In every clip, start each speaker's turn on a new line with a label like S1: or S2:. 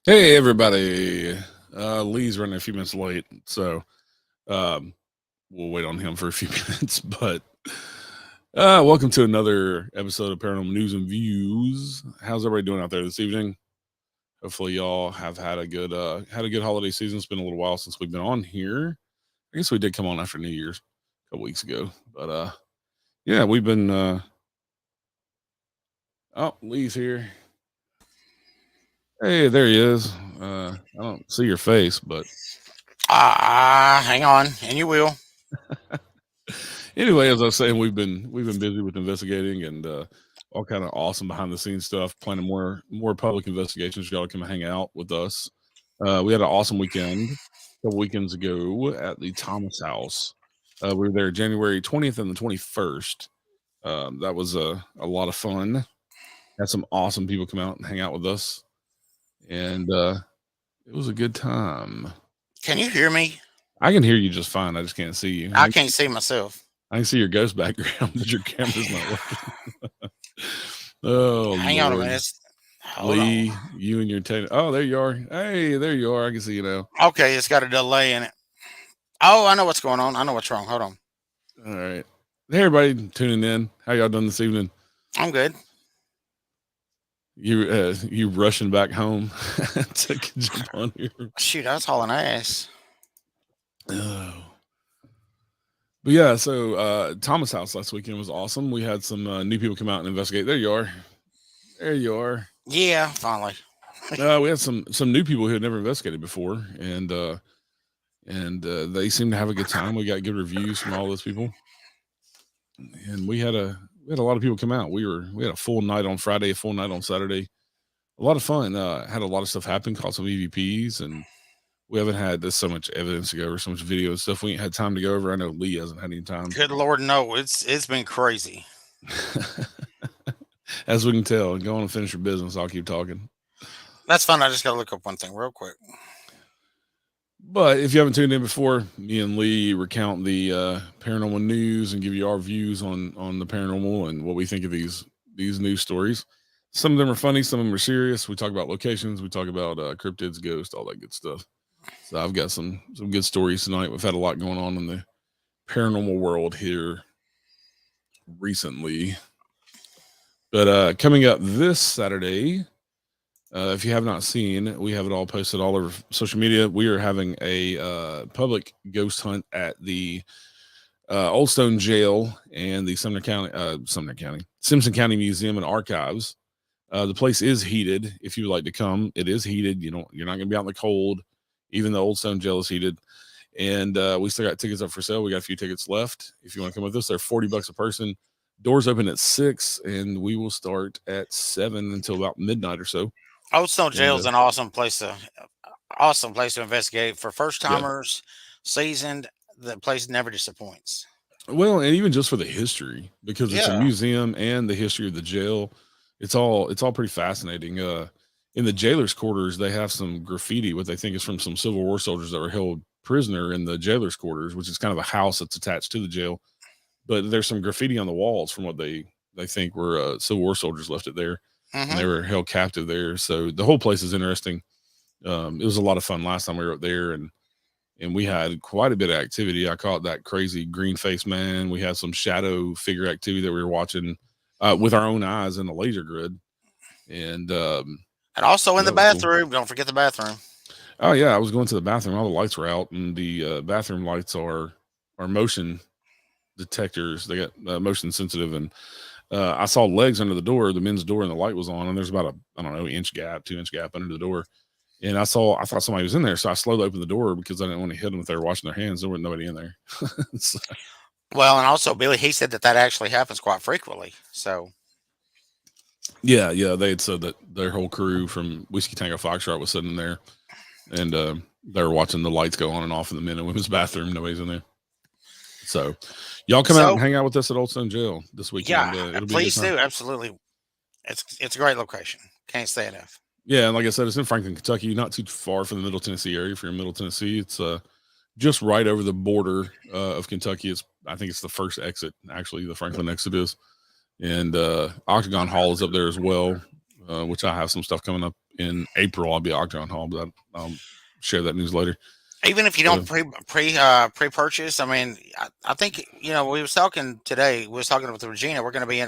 S1: Hey everybody, Lee's running a few minutes late, so we'll wait on him for a few minutes, but welcome to another episode of Paranormal News and Views. How's everybody doing out there this evening? Hopefully y'all have had a good holiday season. It's been a little while since we've been on here. I guess we did come on after New Year's a couple weeks ago, but yeah, we've been oh, Lee's here. Hey, there he is. I don't see your face, but
S2: hang on, and you will.
S1: Anyway, as I was saying, we've been busy with investigating and all kind of awesome behind the scenes stuff, planning more public investigations. Y'all come hang out with us. We had an awesome weekend a couple weekends ago at the Thomas House. We were there January 20th and the 21st. That was a lot of fun. Had some awesome people come out and hang out with us, and it was a good time.
S2: Can you hear me?
S1: I can hear you just fine. I just can't see you.
S2: I can't see myself.
S1: I can see your ghost background, but your camera's not working. Oh,
S2: hang
S1: Lord.
S2: on a minute.
S1: Lee, you and your oh, there you are. Hey, there you are. I can see you now.
S2: Okay, it's got a delay in it. Oh, I know what's going on. I know what's wrong. Hold on.
S1: All right. Hey, everybody tuning in. How y'all doing this evening?
S2: I'm good.
S1: You rushing back home to jump on here?
S2: Shoot, I was hauling ass.
S1: Oh. But yeah, so Thomas House last weekend was awesome. We had some new people come out and investigate. There you are. There you are.
S2: Yeah, finally.
S1: We had some new people who had never investigated before, and they seemed to have a good time. We got good reviews from all those people, and we had a lot of people come out. We had a full night on Friday, a full night on Saturday. A lot of fun. Had a lot of stuff happen. Caught some EVPs, and we haven't had so much evidence to go over, so much video and stuff. We ain't had time to go over. I know Lee hasn't had any time.
S2: Good Lord, no. It's been crazy.
S1: As we can tell. Go on and finish your business. I'll keep talking.
S2: That's fun. I just got to look up one thing real quick.
S1: But if you haven't tuned in before, me and Lee recount the paranormal news and give you our views on the paranormal and what we think of these news stories. Some of them are funny. Some of them are serious. We talk about locations. We talk about cryptids, ghosts, all that good stuff. So I've got some good stories tonight. We've had a lot going on in the paranormal world here recently. But coming up this Saturday, if you have not seen, we have it all posted all over social media. We are having a public ghost hunt at the Old Stone Jail and the Simpson County Museum and Archives. The place is heated. If you would like to come, it is heated. You're not going to be out in the cold. Even the Old Stone Jail is heated. And we still got tickets up for sale. We got a few tickets left. If you want to come with us, they're $40 a person. Doors open at 6, and we will start at 7 until about midnight or so.
S2: Old Stone Jail is an awesome place to investigate for first timers. Yeah. Seasoned, the place never disappoints.
S1: Well, and even just for the history, because it's a museum and the history of the jail, it's all pretty fascinating. In the jailer's quarters, they have some graffiti, what they think is from some Civil War soldiers that were held prisoner in the jailer's quarters, which is kind of a house that's attached to the jail. But there's some graffiti on the walls from what they think were Civil War soldiers left it there. Mm-hmm. And they were held captive there. So the whole place is interesting. It was a lot of fun last time we were up there, and we had quite a bit of activity. I caught that crazy green face man. We had some shadow figure activity that we were watching with our own eyes in the laser grid. And
S2: also in the bathroom. Cool. Don't forget the bathroom.
S1: Oh yeah, I was going to the bathroom. All the lights were out, and the bathroom lights are motion detectors. They got motion sensitive, and I saw legs under the door, the men's door, and the light was on, and there's about a, I don't know, inch gap, 2 inch gap under the door. And I thought somebody was in there, so I slowly opened the door because I didn't want to hit them if they were washing their hands. There wasn't nobody in there. So,
S2: Well, and also Billy, he said that actually happens quite frequently. So
S1: yeah, they had said that their whole crew from Whiskey Tango Foxtrot was sitting there, and they were watching the lights go on and off in the men and women's bathroom. Nobody's in there. So, y'all come out and hang out with us at Old Stone Jail this weekend.
S2: Yeah,
S1: it'll be
S2: please do. Absolutely, it's a great location. Can't say enough.
S1: Yeah, and like I said, it's in Franklin, Kentucky, not too far from the Middle Tennessee area. If you're in Middle Tennessee, it's just right over the border of Kentucky. I think it's the first exit, actually, the Franklin exit is. And Octagon Hall is up there as well, which I have some stuff coming up in April. I'll be at Octagon Hall, but I'll share that news later.
S2: Even if you don't pre-purchase, I mean, I think, we was talking today. We was talking with Regina. We're going to be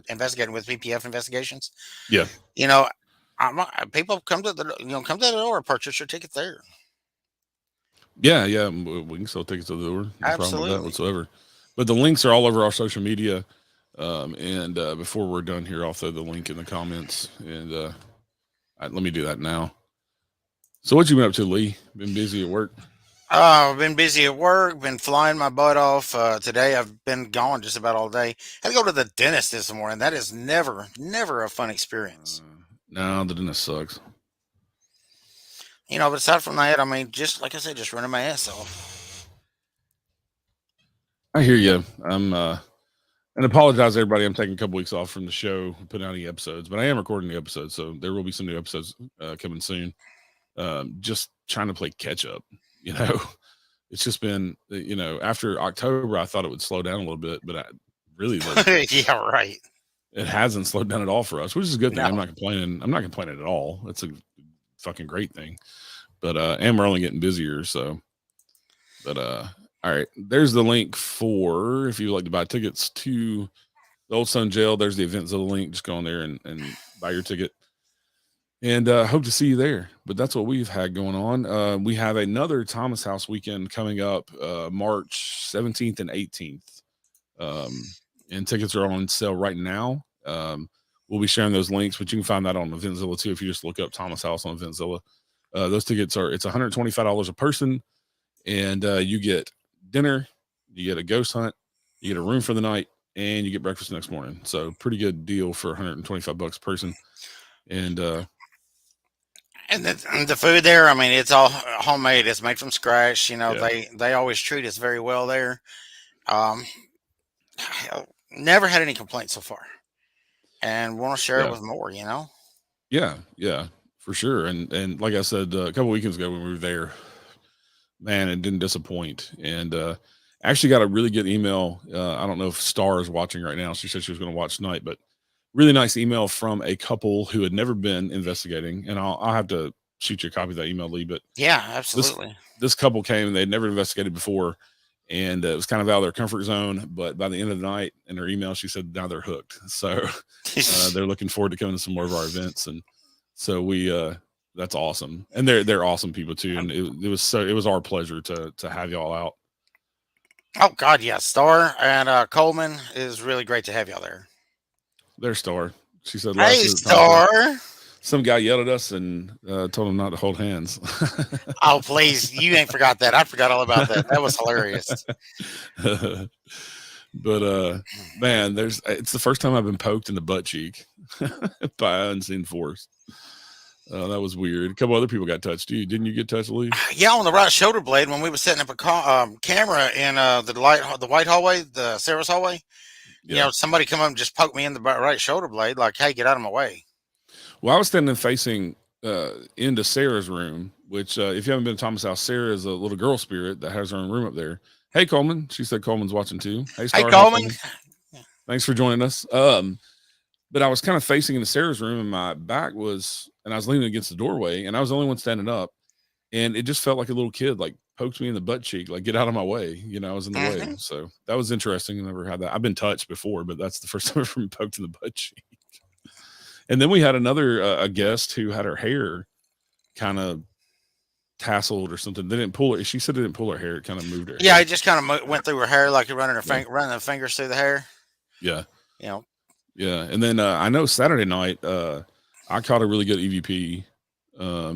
S2: investigating with VPF investigations.
S1: Yeah.
S2: People come to the door, purchase your ticket there.
S1: Yeah, we can sell tickets to the door. No
S2: Absolutely.
S1: problem with that whatsoever. But the links are all over our social media. And before we're done here, I'll throw the link in the comments. And let me do that now. So what you been up to, Lee? Been busy at work?
S2: I've been busy at work. Been flying my butt off. Today I've been gone just about all day. Had to go to the dentist this morning. That is never a fun experience.
S1: No, the dentist sucks.
S2: But aside from that, I mean, just like I said, just running my ass off.
S1: I hear you. I'm and apologize everybody. I'm taking a couple weeks off from the show, putting out any episodes, but I am recording the episodes, so there will be some new episodes coming soon. Just trying to play catch up. It's just been, after October, I thought it would slow down a little bit, but I really,
S2: yeah, right.
S1: It hasn't slowed down at all for us, which is a good thing. No. I'm not complaining. I'm not complaining at all. It's a fucking great thing. But and we're only getting busier, so. But all right, there's the link for if you'd like to buy tickets to the Old Stone Jail. There's the Eventzilla link. Just go on there and buy your ticket. And hope to see you there. But that's what we've had going on. We have another Thomas House weekend coming up March 17th and 18th. And tickets are on sale right now. We'll be sharing those links, but you can find that on Eventzilla too if you just look up Thomas House on Eventzilla. Those tickets it's $125 a person, and you get dinner, you get a ghost hunt, you get a room for the night, and you get breakfast the next morning. So pretty good deal for $125 a person. And
S2: the food there, I mean, it's all homemade. It's made from scratch. They always treat us very well there. Never had any complaints so far, and want to share it with more.
S1: Yeah, for sure. And like I said a couple weekends ago when we were there, man, it didn't disappoint. And actually got a really good email. I don't know if Star is watching right now. She said she was going to watch tonight, but really nice email from a couple who had never been investigating. And I'll have to shoot you a copy of that email, Lee. But
S2: yeah, absolutely.
S1: This couple came and they'd never investigated before. And it was kind of out of their comfort zone. But by the end of the night in her email, she said now they're hooked. So they're looking forward to coming to some more of our events. And so that's awesome. And they're awesome people too. And it was our pleasure to have y'all out.
S2: Oh God, yeah. Star and Coleman is really great to have y'all there.
S1: There's Star. She said,
S2: "Hey, Star."
S1: Some guy yelled at us and told him not to hold hands.
S2: Oh, please. You ain't forgot that. I forgot all about that. That was hilarious.
S1: But man, it's the first time I've been poked in the butt cheek by an unseen force. That was weird. A couple other people got touched. Didn't you get touched, Lee?
S2: Yeah, on the right shoulder blade when we were setting up a camera in the white hallway, the Sarah's hallway. Yeah. Somebody come up and just poke me in the right shoulder blade, like, "Hey, get out of my way."
S1: Well, I was standing facing into Sarah's room, which if you haven't been to Thomas House, Sarah is a little girl spirit that has her own room up there. Hey, Coleman. She said Coleman's watching too. Hey, Star.
S2: Hey, Coleman.
S1: Thanks for joining us. But I was kind of facing into Sarah's room, and my back and I was leaning against the doorway, and I was the only one standing up, and it just felt like a little kid, like poked me in the butt cheek, like, get out of my way. I was in the way. So that was interesting. I never had that. I've been touched before, but that's the first time I've ever been poked in the butt cheek. And then we had another a guest who had her hair kind of tasseled or something. They didn't pull it. She said they didn't pull her hair. It kind of moved her
S2: Yeah,
S1: hair.
S2: it just kind of went through her hair like you're
S1: Yeah.
S2: running the fingers through the hair.
S1: Yeah.
S2: You know.
S1: Yeah. And then I know Saturday night, I caught a really good EVP.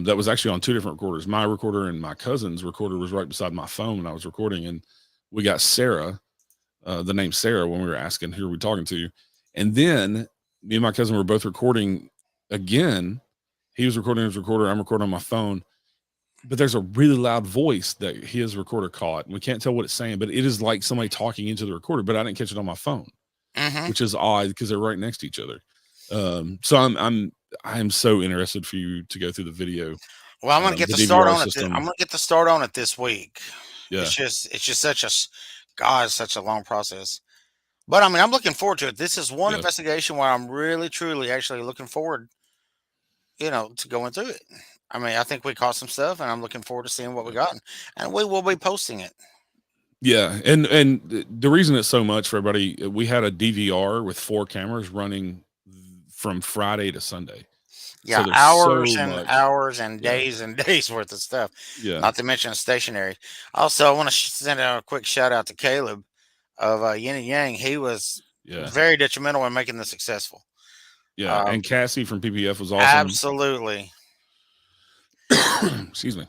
S1: That was actually on two different recorders. My recorder and my cousin's recorder was right beside my phone when I was recording, and we got Sarah, the name Sarah, when we were asking who are we talking to, and then me and my cousin were both recording again. He was recording his recorder. I'm recording on my phone, but there's a really loud voice that his recorder caught, and we can't tell what it's saying, but it is like somebody talking into the recorder. But I didn't catch it on my phone, which is odd because they're right next to each other. So I'm so interested for you to go through the video.
S2: Well, I'm gonna get
S1: The
S2: the start
S1: DVR
S2: on it. I'm
S1: system.
S2: gonna get the start on it this week.
S1: Yeah.
S2: It's just such a God, such a long process. But I mean, I'm looking forward to it. This is one
S1: Yeah.
S2: investigation where I'm really, truly, actually looking forward, to going through it. I mean, I think we caught some stuff, and I'm looking forward to seeing what we
S1: Yeah.
S2: got, and we will be posting it.
S1: Yeah, and the reason it's so much for everybody, we had a DVR with 4 cameras running from Friday to Sunday. So
S2: Yeah,
S1: there's
S2: hours
S1: so
S2: and
S1: much.
S2: hours
S1: Yeah.
S2: and days worth of stuff.
S1: Yeah.
S2: Not to mention stationary. Also, I want to send a quick shout out to Caleb of Yin and Yang. He was
S1: Yeah.
S2: very detrimental in making this successful.
S1: Yeah, and Cassie from PPF was awesome.
S2: Absolutely.
S1: Excuse me.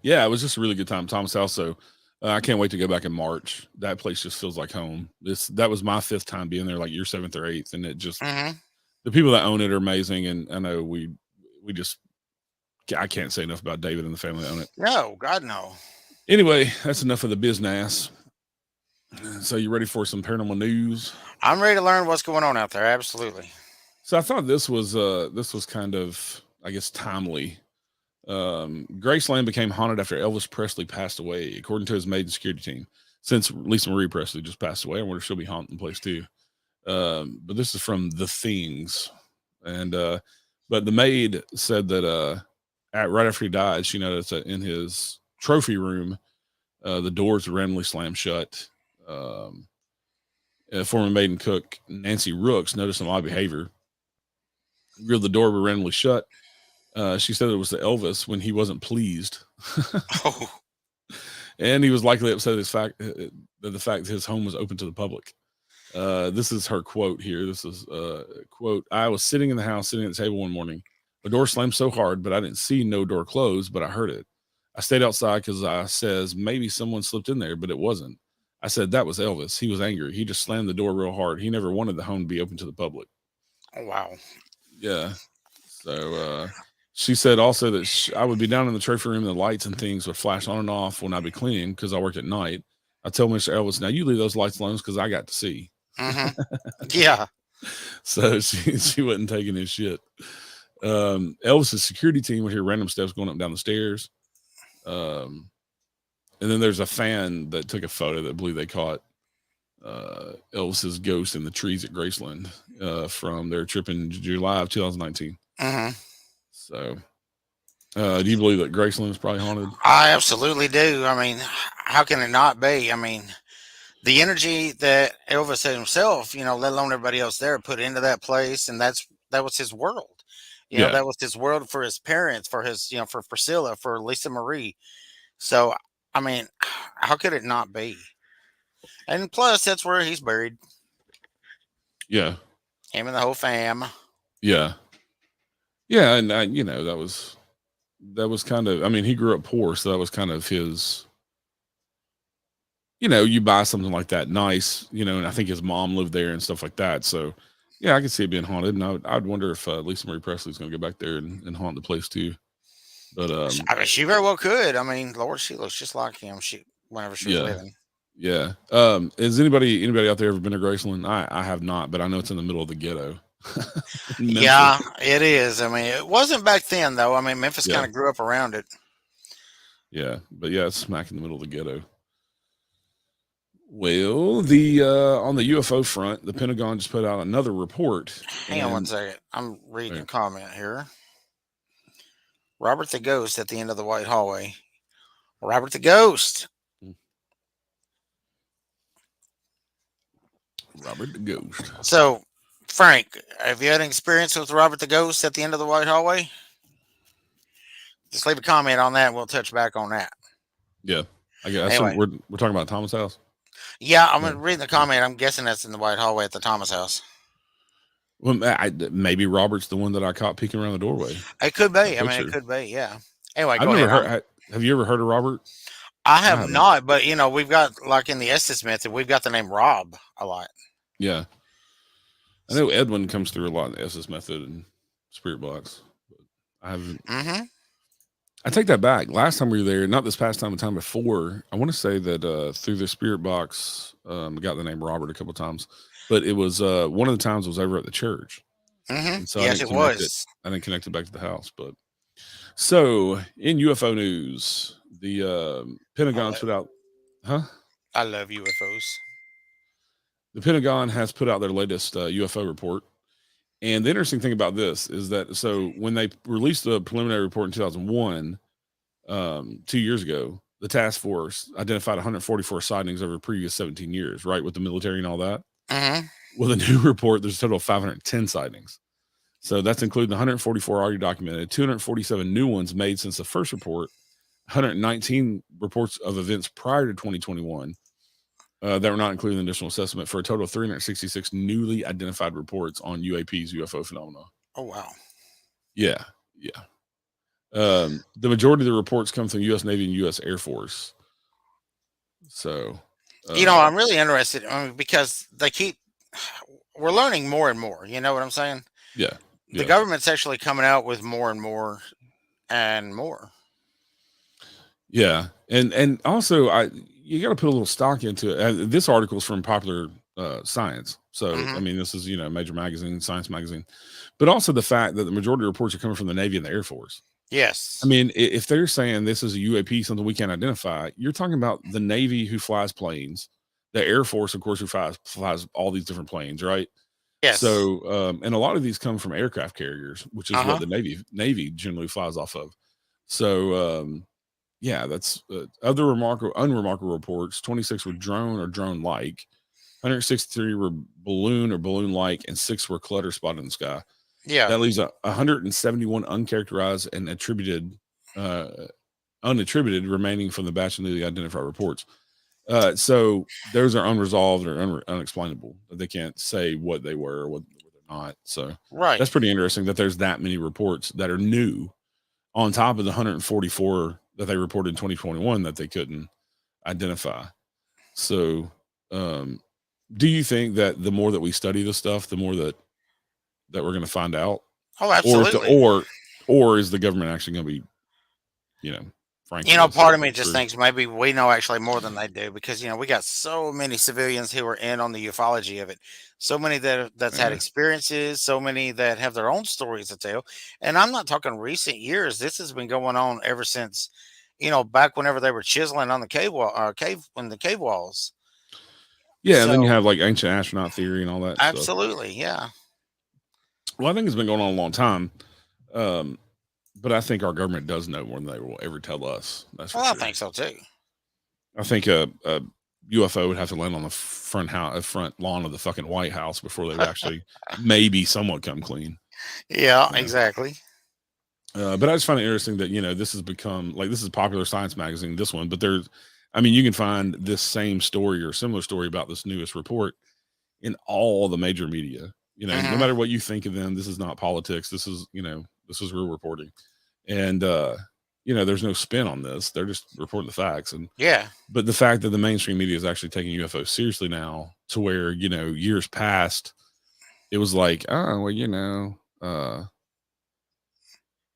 S1: Yeah, it was just a really good time. Thomas House. So I can't wait to go back in March. That place just feels like home. That was my 5th time being there, like your 7th or 8th, and it just the people that own it are amazing. And I know we just I can't say enough about David and the family that own it.
S2: No, God no.
S1: Anyway, that's enough of the business. So you ready for some paranormal news?
S2: I'm ready to learn what's going on out there. Absolutely.
S1: So I thought this was kind of, I guess, timely. Graceland became haunted after Elvis Presley passed away, according to his maid and security team. Since Lisa Marie Presley just passed away, I wonder if she'll be haunting the place too. But this is from The Things, and but the maid said that right after he died, she noticed that in his trophy room, the doors randomly slammed shut. Former maid and cook Nancy Rooks noticed some odd behavior. Grilled the door were randomly shut. She said it was the Elvis when he wasn't pleased.
S2: Oh.
S1: And he was likely upset at the fact that his home was open to the public. This is her quote here. This is quote, "I was sitting in the house, sitting at the table one morning. The door slammed so hard, but I didn't see no door closed, but I heard it. I stayed outside because I says maybe someone slipped in there, but it wasn't. I said that was Elvis. He was angry. He just slammed the door real hard. He never wanted the home to be open to the public."
S2: Oh, wow.
S1: Yeah. So she said also that I would be down in the trophy room and the lights and things would flash on and off when I'd be cleaning because I worked at night. I told Mr. Elvis, "Now you leave those lights alone because I got to see."
S2: Yeah.
S1: So she wasn't taking his shit. Elvis's security team would hear random steps going up and down the stairs. And then there's a fan that took a photo that believe they caught Elvis's ghost in the trees at Graceland from their trip in July of 2019. So do you believe that Graceland is probably haunted?
S2: I absolutely do. I mean, how can it not be? I mean, the energy that Elvis himself, let alone everybody else there, put into that place, and that was his world.
S1: Yeah.
S2: That was his world for his parents, for his, for Priscilla, for Lisa Marie. So, I mean, how could it not be? And plus, that's where he's buried.
S1: Yeah.
S2: Him and the whole fam.
S1: Yeah. Yeah, and that was kind of, I mean, he grew up poor, so that was kind of his, you buy something like that nice, and I think his mom lived there and stuff like that. So yeah, I could see it being haunted, and I'd wonder if Lisa Marie Presley's going to go back there and haunt the place too. But
S2: I mean, she very well could. I mean, Lord, she looks just like him. Whenever she was living.
S1: Yeah. Has anybody out there ever been to Graceland? I have not, but I know it's in the middle of the ghetto.
S2: Yeah, it is. I mean, it wasn't back then though. I mean, Memphis kind of grew up around it.
S1: Yeah, but yeah, it's smack in the middle of the ghetto. Well, the on the UFO front, the Pentagon just put out another report.
S2: Hang on one second. I'm reading a comment here. Robert the Ghost at the end of the White Hallway. Robert the Ghost.
S1: Robert the Ghost.
S2: So, Frank, have you had an experience with Robert the Ghost at the end of the White Hallway? Just leave a comment on that, and we'll touch back on that.
S1: Yeah, I guess so.
S2: Anyway,
S1: We're talking about Thomas House.
S2: yeah, I'm
S1: Yeah.
S2: reading the comment. I'm guessing that's in the White Hallway at the Thomas house.
S1: Well, maybe Robert's the one that I caught peeking around the doorway.
S2: It could be.
S1: That
S2: I mean, it
S1: picture.
S2: could be. Yeah. Anyway,
S1: I've
S2: go
S1: never
S2: ahead.
S1: heard. Have you ever heard of Robert?
S2: I
S1: I
S2: have
S1: haven't.
S2: not, but we've got like in the Estes method, we've got the name Rob a lot.
S1: Yeah, I know Edwin comes through a lot in the SS method and spirit box. But I haven't.
S2: Mm-hmm.
S1: I take that back. Last time we were there, not this past time, the time before, I want to say that through the spirit box, we got the name Robert a couple times, but it was one of the times was over at the church,
S2: Mm-hmm.
S1: and so I
S2: Yes,
S1: didn't
S2: it
S1: connect it.
S2: was.
S1: I didn't connect it back to the house. But so in UFO news, the Pentagon put out, huh?
S2: I love UFOs.
S1: The Pentagon has put out their latest UFO report. And the interesting thing about this is that so when they released the preliminary report in 2001, 2 years ago, the task force identified 144 sightings over the previous 17 years, right, with the military and all that.
S2: Mm-hmm.
S1: With a new report, there's a total of 510 sightings. So that's including the 144 already documented, 247 new ones made since the first report, 119 reports of events prior to 2021. That were not included in the initial assessment, for a total of 366 newly identified reports on UAPs, UFO phenomena.
S2: Oh, wow.
S1: Yeah. The majority of the reports come from U.S. Navy and U.S. Air Force. So,
S2: I'm really interested because we're learning more and more. You know what I'm saying?
S1: Yeah.
S2: The government's actually coming out with more and more and more.
S1: Yeah. And also, you got to put a little stock into it. This article is from Popular Science. So, I mean, this is, a major magazine, science magazine, but also the fact that the majority of reports are coming from the Navy and the Air Force.
S2: Yes.
S1: I mean, if they're saying this is a UAP, something we can't identify, you're talking about the Navy who flies planes, the Air Force, of course, who flies all these different planes, right?
S2: Yes.
S1: So, and a lot of these come from aircraft carriers, which is what the Navy generally flies off of. So, yeah, that's other unremarkable reports. 26 were drone or drone-like, 163 were balloon or balloon-like, and 6 were clutter spotted in the sky.
S2: Yeah.
S1: That leaves 171 uncharacterized and unattributed remaining from the batch of newly identified reports. So those are unresolved or unexplainable. They can't say what they were or what they're not. So that's pretty interesting that there's that many reports that are new on top of the 144 that they reported in 2021 that they couldn't identify. So, do you think that the more that we study this stuff, the more that we're going to find out?
S2: Oh, absolutely.
S1: Or is the government actually going to be, frankly,
S2: part of me just thinks maybe we know actually more than they do because we got so many civilians who are in on the ufology of it, so many that's had experiences, so many that have their own stories to tell, and I'm not talking recent years. This has been going on ever since, back whenever they were chiseling on the cave walls.
S1: Yeah, and then you have like ancient astronaut theory and all that.
S2: Absolutely, yeah.
S1: Well, I think it's been going on a long time. But I think our government does know more than they will ever tell us. That's for sure.
S2: I think so too.
S1: I think a UFO would have to land on the front lawn of the fucking White House before they would actually maybe somewhat come clean.
S2: Yeah, exactly.
S1: But I just find it interesting that this has become like, this is Popular Science magazine, this one, but you can find this same story or similar story about this newest report in all the major media. No matter what you think of them, this is not politics. This is this is real reporting, and there's no spin on this. They're just reporting the facts. And but the fact that the mainstream media is actually taking UFOs seriously now, to where years past it was like, oh well,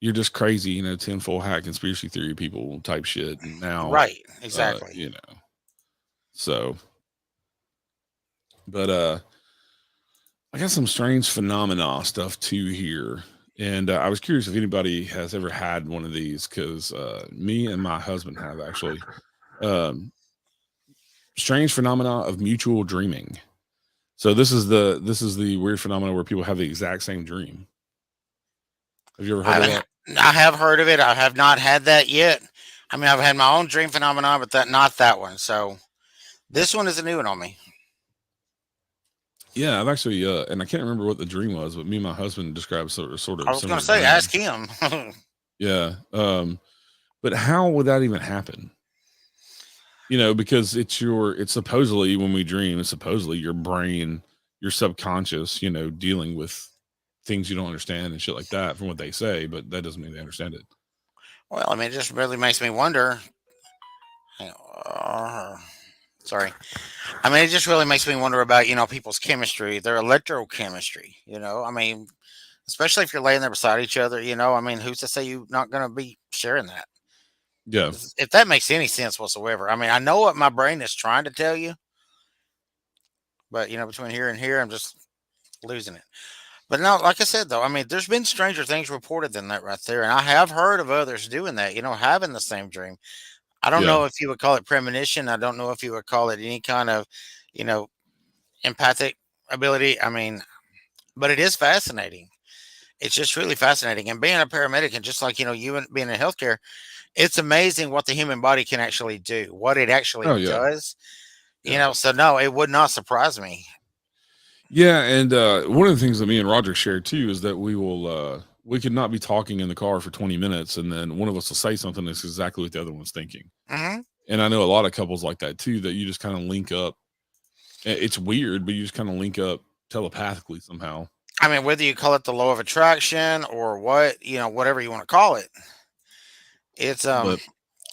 S1: you're just crazy, tinfoil hat conspiracy theory people type shit. And now,
S2: exactly.
S1: So, but I got some strange phenomena stuff too here. And I was curious if anybody has ever had one of these, because me and my husband have actually. Strange phenomena of mutual dreaming. So this is the weird phenomena where people have the exact same dream. Have you ever heard of that?
S2: I have heard of it. I have not had that yet. I mean, I've had my own dream phenomenon, but not that one. So this one is a new one on me.
S1: Yeah, I've actually, and I can't remember what the dream was, but me and my husband described sort of.
S2: I was going to say, ask him.
S1: Yeah. But how would that even happen? Because it's supposedly when we dream, it's supposedly your brain, your subconscious, dealing with things you don't understand and shit like that from what they say, but that doesn't mean they understand it.
S2: Well, I mean, it just really makes me wonder. Sorry. I mean, it just really makes me wonder about, people's chemistry, their electrochemistry. I mean, especially if you're laying there beside each other, I mean, who's to say you're not going to be sharing that?
S1: Yeah.
S2: If that makes any sense whatsoever. I mean, I know what my brain is trying to tell you, but, between here and here, I'm just losing it. But no, like I said, though, I mean, there's been stranger things reported than that right there. And I have heard of others doing that, having the same dream. I don't
S1: Yeah.
S2: know if you would call it premonition. I don't know if you would call it any kind of, you know, empathic ability. I mean, but it is fascinating. It's just really fascinating. And being a paramedic and just like, you and being in healthcare, it's amazing what the human body can actually do, what it actually
S1: Oh yeah.
S2: does.
S1: Yeah.
S2: So no, it would not surprise me.
S1: Yeah, and one of the things that me and Roger shared too is that we could not be talking in the car for 20 minutes and then one of us will say something that's exactly what the other one's thinking.
S2: Hmm.
S1: And I know a lot of couples like that too, that you just kind of link up. It's weird, but you just kind of link up telepathically somehow.
S2: I mean, whether you call it the law of attraction or what, whatever you want to call it, it's
S1: But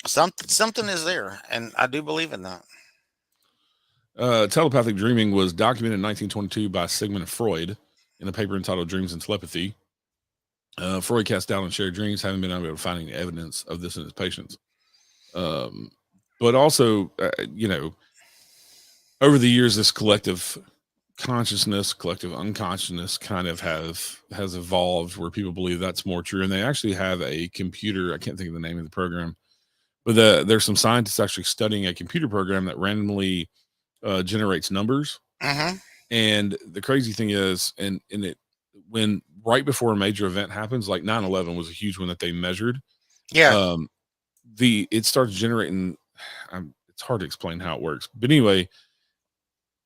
S2: something is there, and I do believe in that.
S1: telepathic dreaming was documented in 1922 by Sigmund Freud in a paper entitled Dreams and Telepathy. Freud cast doubt on shared dreams, having been able to find any evidence of this in his patients. Um, but also, over the years, this collective consciousness, collective unconsciousness kind of has evolved where people believe that's more true. And they actually have a computer, I can't think of the name of the program, but there's some scientists actually studying a computer program that randomly generates numbers.
S2: Hmm.
S1: And the crazy thing is, and it when right before a major event happens, like 9/11 was a huge one that they measured.
S2: Yeah,
S1: Um, it starts generating. It's hard to explain how it works, but anyway,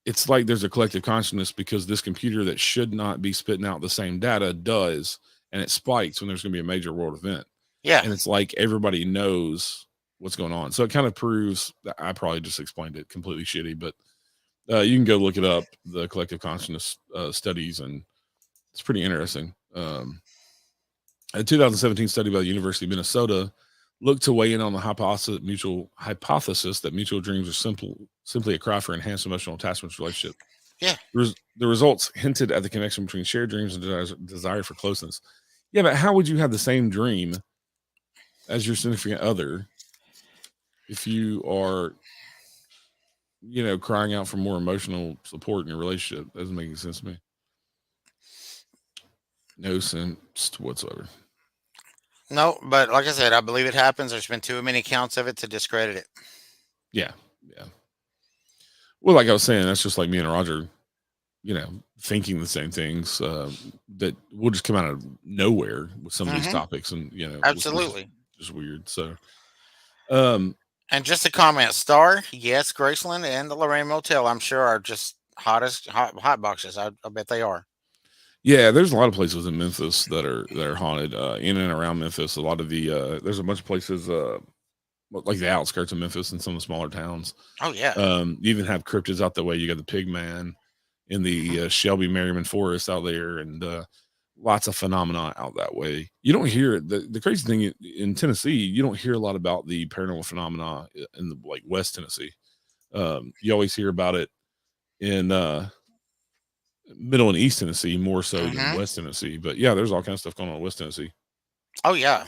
S1: it's like there's a collective consciousness because this computer that should not be spitting out the same data does, and it spikes when there's going to be a major world event,
S2: yeah.
S1: and it's like everybody knows what's going on. So it kind of proves that I probably just explained it completely shitty, but you can go look it up, the collective consciousness studies, and it's pretty interesting. A 2017 study by the University of Minnesota looked to weigh in on the hypothesis that mutual dreams are simply a cry for enhanced emotional attachment relationship.
S2: Yeah.
S1: The results hinted at the connection between shared dreams and desire for closeness. Yeah, but how would you have the same dream as your significant other if you are, crying out for more emotional support in your relationship? That doesn't make any sense to me. No sense whatsoever.
S2: No, but like I said, I believe it happens. There's been too many counts of it to discredit it.
S1: Yeah, yeah. Well, like I was saying, that's just like me and Roger, thinking the same things that will just come out of nowhere with some of these
S2: Hmm.
S1: topics, and which is
S2: Absolutely.
S1: just weird. So, um,
S2: And just a comment, Star, yes, Graceland and the Lorraine Motel, I'm sure are just hot boxes. I bet they are.
S1: yeah, there's a lot of places in Memphis that are haunted. In and around Memphis, a lot of there's a bunch of places like the outskirts of Memphis and some of the smaller towns.
S2: Oh yeah.
S1: You even have cryptids out that way. You got the Pig Man in
S2: Hmm.
S1: the Shelby Merriman Forest out there, and lots of phenomena out that way. You don't hear the crazy thing in Tennessee. You don't hear a lot about the paranormal phenomena in the like West Tennessee. You always hear about it in Middle and East Tennessee more so than
S2: Hmm.
S1: West Tennessee. But yeah, there's all kinds of stuff going on in West Tennessee.
S2: Oh yeah.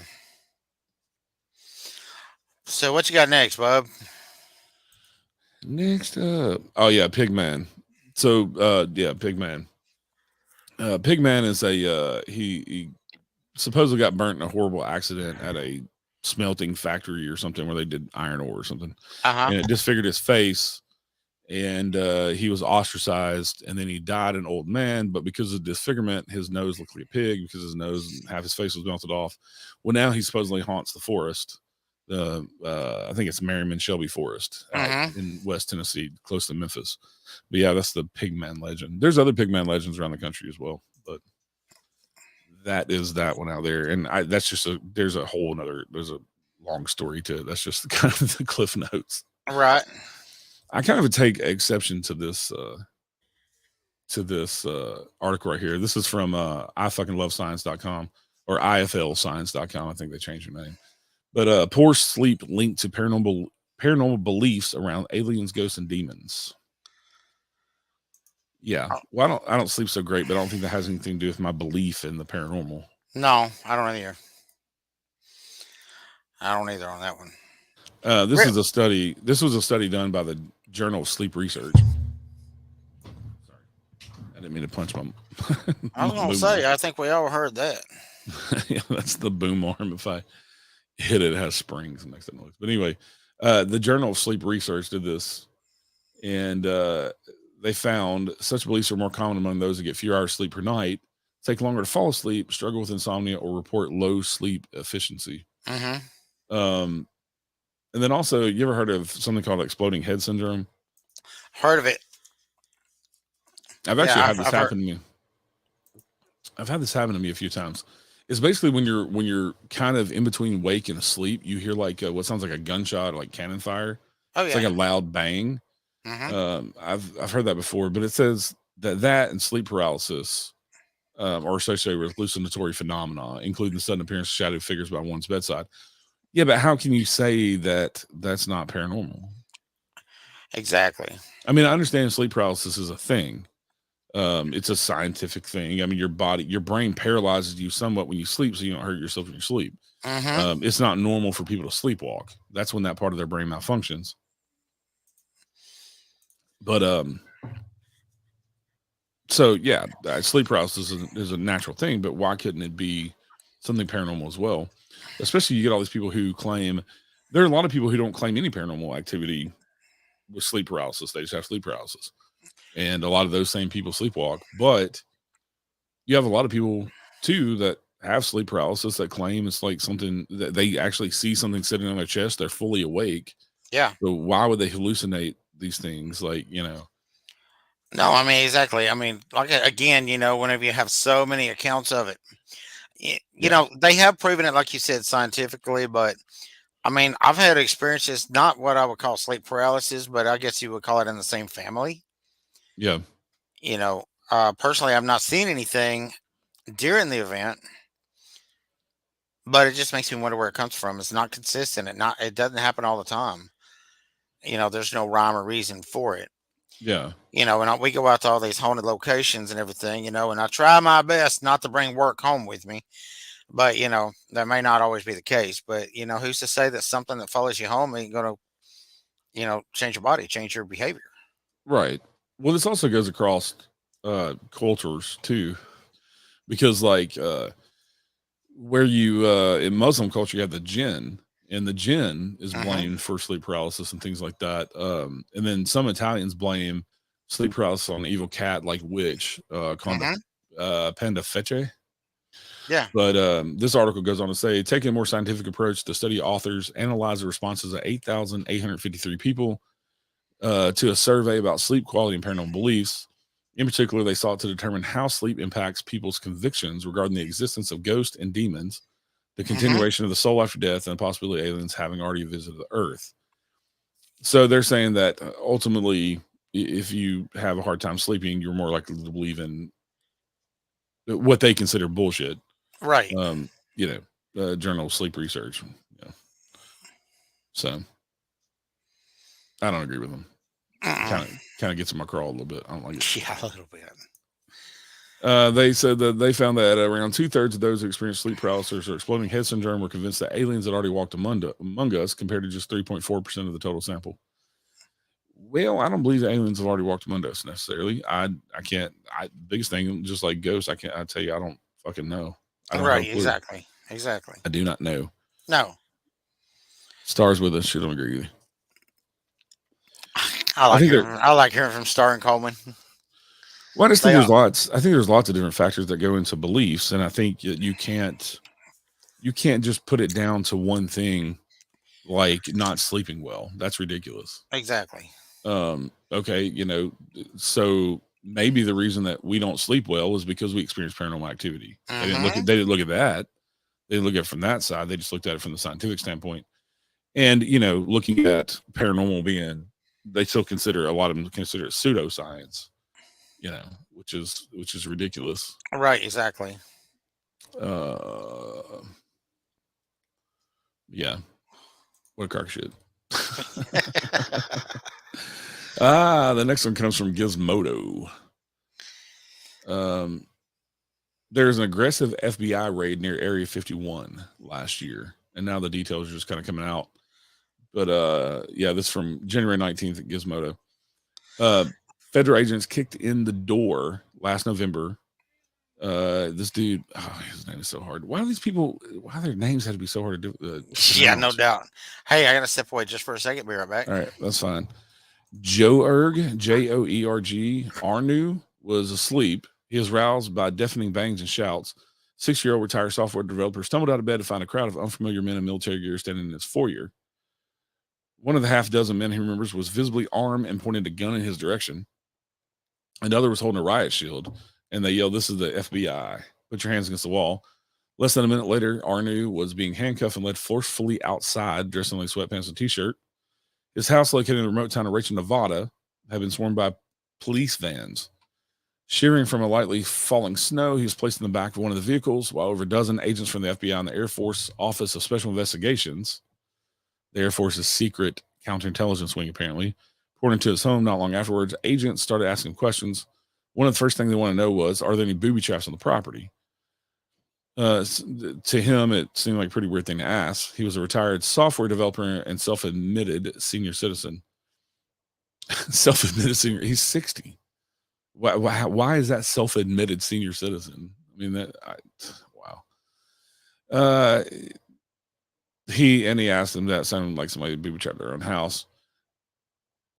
S2: So what you got next, bub?
S1: Next up, oh yeah, Pigman. So yeah, Pigman. Pigman is he supposedly got burnt in a horrible accident at a smelting factory or something where they did iron ore or something,
S2: Uh huh.
S1: and it disfigured his face, and he was ostracized, and then he died an old man. But because of disfigurement, his nose looked like a pig because his nose and half his face was melted off. Well, now he supposedly haunts the forest. I think it's Merriman Shelby Forest out
S2: Hmm.
S1: in West Tennessee, close to Memphis. But yeah, that's the Pigman legend. There's other Pigman legends around the country as well, but that is that one out there, and that's just there's a long story to it. That's just kind of the cliff notes.
S2: Right.
S1: I kind of take exception to this article right here. This is from ifuckinglovescience.com or iflscience.com. I think they changed the name. But poor sleep linked to paranormal beliefs around aliens, ghosts, and demons. Yeah.
S2: Oh,
S1: Well, I don't sleep so great, but I don't think that has anything to do with my belief in the paranormal.
S2: no, I don't either. I don't either on that one.
S1: This is a study. This was a study done by the Journal of Sleep Research. Sorry, I didn't mean to punch my,
S2: I was
S1: my
S2: gonna
S1: boom arm.
S2: say, I think we all heard that.
S1: Yeah, that's the boom arm. If I hit it, it has springs and makes that noise. But anyway, the Journal of Sleep Research did this, and they found such beliefs are more common among those that get fewer hours sleep per night, take longer to fall asleep, struggle with insomnia, or report low sleep efficiency.
S2: Mm-hmm.
S1: Um, and then also, you ever heard of something called exploding head syndrome?
S2: Heard of it?
S1: I've actually
S2: Yeah,
S1: had this
S2: I've heard.
S1: happen to me. I've had this happen to me a few times. It's basically when you're kind of in between wake and asleep, you hear like what sounds like a gunshot, or like cannon fire.
S2: Oh
S1: It's like
S2: yeah.
S1: a loud bang.
S2: Mm-hmm.
S1: I've heard that before, but it says that and sleep paralysis are associated with hallucinatory phenomena, including the sudden appearance of shadow figures by one's bedside. Yeah, but how can you say that that's not paranormal?
S2: Exactly.
S1: I mean, I understand sleep paralysis is a thing. It's a scientific thing. I mean, your brain paralyzes you somewhat when you sleep, so you don't hurt yourself in your sleep.
S2: Mm-hmm.
S1: It's not normal for people to sleepwalk. That's when that part of their brain malfunctions. But so yeah, sleep paralysis is a natural thing. But why couldn't it be something paranormal as well? Especially you get all these people who claim there are a lot of people who don't claim any paranormal activity with sleep paralysis. They just have sleep paralysis, and a lot of those same people sleepwalk. But you have a lot of people too that have sleep paralysis that claim it's like something that they actually see something sitting on their chest. They're fully awake.
S2: Yeah.
S1: So why would they hallucinate these things? Like,
S2: No, I mean exactly. I mean, like again, whenever you have so many accounts of it,
S1: yeah,
S2: they have proven it, like you said, scientifically. But I mean, I've had experiences, not what I would call sleep paralysis, but I guess you would call it in the same family.
S1: yeah,
S2: Personally, I've not seen anything during the event, but it just makes me wonder where it comes from. It's not consistent. It doesn't happen all the time. There's no rhyme or reason for it.
S1: yeah.
S2: And we go out to all these haunted locations and everything, and I try my best not to bring work home with me, but that may not always be the case. But who's to say that something that follows you home ain't gonna, change your body, change your behavior?
S1: Right. Well, this also goes across cultures too, because like where you in Muslim culture you have the jinn, and the jinn is
S2: Hmm.
S1: blamed for sleep paralysis and things like that. And then some Italians blame sleep paralysis on an evil cat like witch called
S2: Hmm.
S1: the Panda Fece.
S2: Yeah.
S1: But this article goes on to say, taking a more scientific approach, the study authors analyzed the responses of 8,853 people to a survey about sleep quality and paranormal beliefs. In particular, they sought to determine how sleep impacts people's convictions regarding the existence of ghosts and demons, the
S2: Hmm.
S1: continuation of the soul after death, and the possibility of aliens having already visited the Earth. So they're saying that ultimately, if you have a hard time sleeping, you're more likely to believe in what they consider bullshit.
S2: Right.
S1: Um, Journal of Sleep Research. Yeah. So I don't agree with them.
S2: Mm-mm.
S1: Kind of gets in my crawl a little bit. I don't like it.
S2: Yeah, a little bit.
S1: They said that they found that around 2/3 of those who experienced sleep paralysis or exploding head syndrome were convinced that aliens had already walked among us, compared to just 3.4% of the total sample. Well, I don't believe that aliens have already walked among us necessarily. I can't. Biggest thing, just like ghosts, I can't. I tell you, I don't fucking know. I don't have a
S2: Right.
S1: clue.
S2: Exactly. Exactly.
S1: I do not know.
S2: No,
S1: Stars with us. She don't agree with you.
S2: I
S1: I
S2: like
S1: think there.
S2: hearing. I like hearing from Star and Coleman.
S1: Well, I just think
S2: They
S1: there's
S2: are.
S1: lots. I think there's lots of different factors that go into beliefs, and I think you can't just put it down to one thing, like not sleeping well. That's ridiculous.
S2: Exactly.
S1: Okay, so maybe the reason that we don't sleep well is because we experience paranormal activity.
S2: Mm-hmm.
S1: They didn't look at that. They didn't look at it from that side. They just looked at it from the scientific standpoint. And, you know, looking at paranormal being, they still consider, a lot of them consider it pseudoscience, you know, which is ridiculous.
S2: Right, exactly.
S1: Uh, yeah. What a crock of shit. The next one comes from Gizmodo. There's an aggressive FBI raid near Area 51 last year, and now the details are just kind of coming out. But yeah, this is from January 19th at Gizmodo. Federal agents kicked in the door last November. This dude, his name is so hard. Why their names have to be so hard to pronounce?
S2: Yeah, no doubt. Hey, I gotta step away just for a second. Be right back.
S1: All right, that's fine. Joerg, Joerg, Arnu was asleep. He was roused by deafening bangs and shouts. 6-year-old retired software developer stumbled out of bed to find a crowd of unfamiliar men in military gear standing in his foyer. One of the half dozen men he remembers was visibly armed and pointed a gun in his direction. Another was holding a riot shield, and they yelled, "This is the FBI. Put your hands against the wall." Less than a minute later, Arnu was being handcuffed and led forcefully outside, dressed in like sweatpants and t-shirt. His house, located in the remote town of Rachel, Nevada, had been swarmed by police vans. Shivering from a lightly falling snow, he was placed in the back of one of the vehicles, while over a dozen agents from the FBI and the Air Force Office of Special Investigations, the Air Force's secret counterintelligence wing apparently, poured into his home. Not long afterwards, agents started asking questions. One of the first things they want to know was, are there any booby traps on the property? To him, it seemed like a pretty weird thing to ask. He was a retired software developer and self-admitted senior citizen. Self-admitted senior. He's 60. Why is that self-admitted senior citizen? I mean, wow. He asked him that sounded like somebody booby trapped their own house.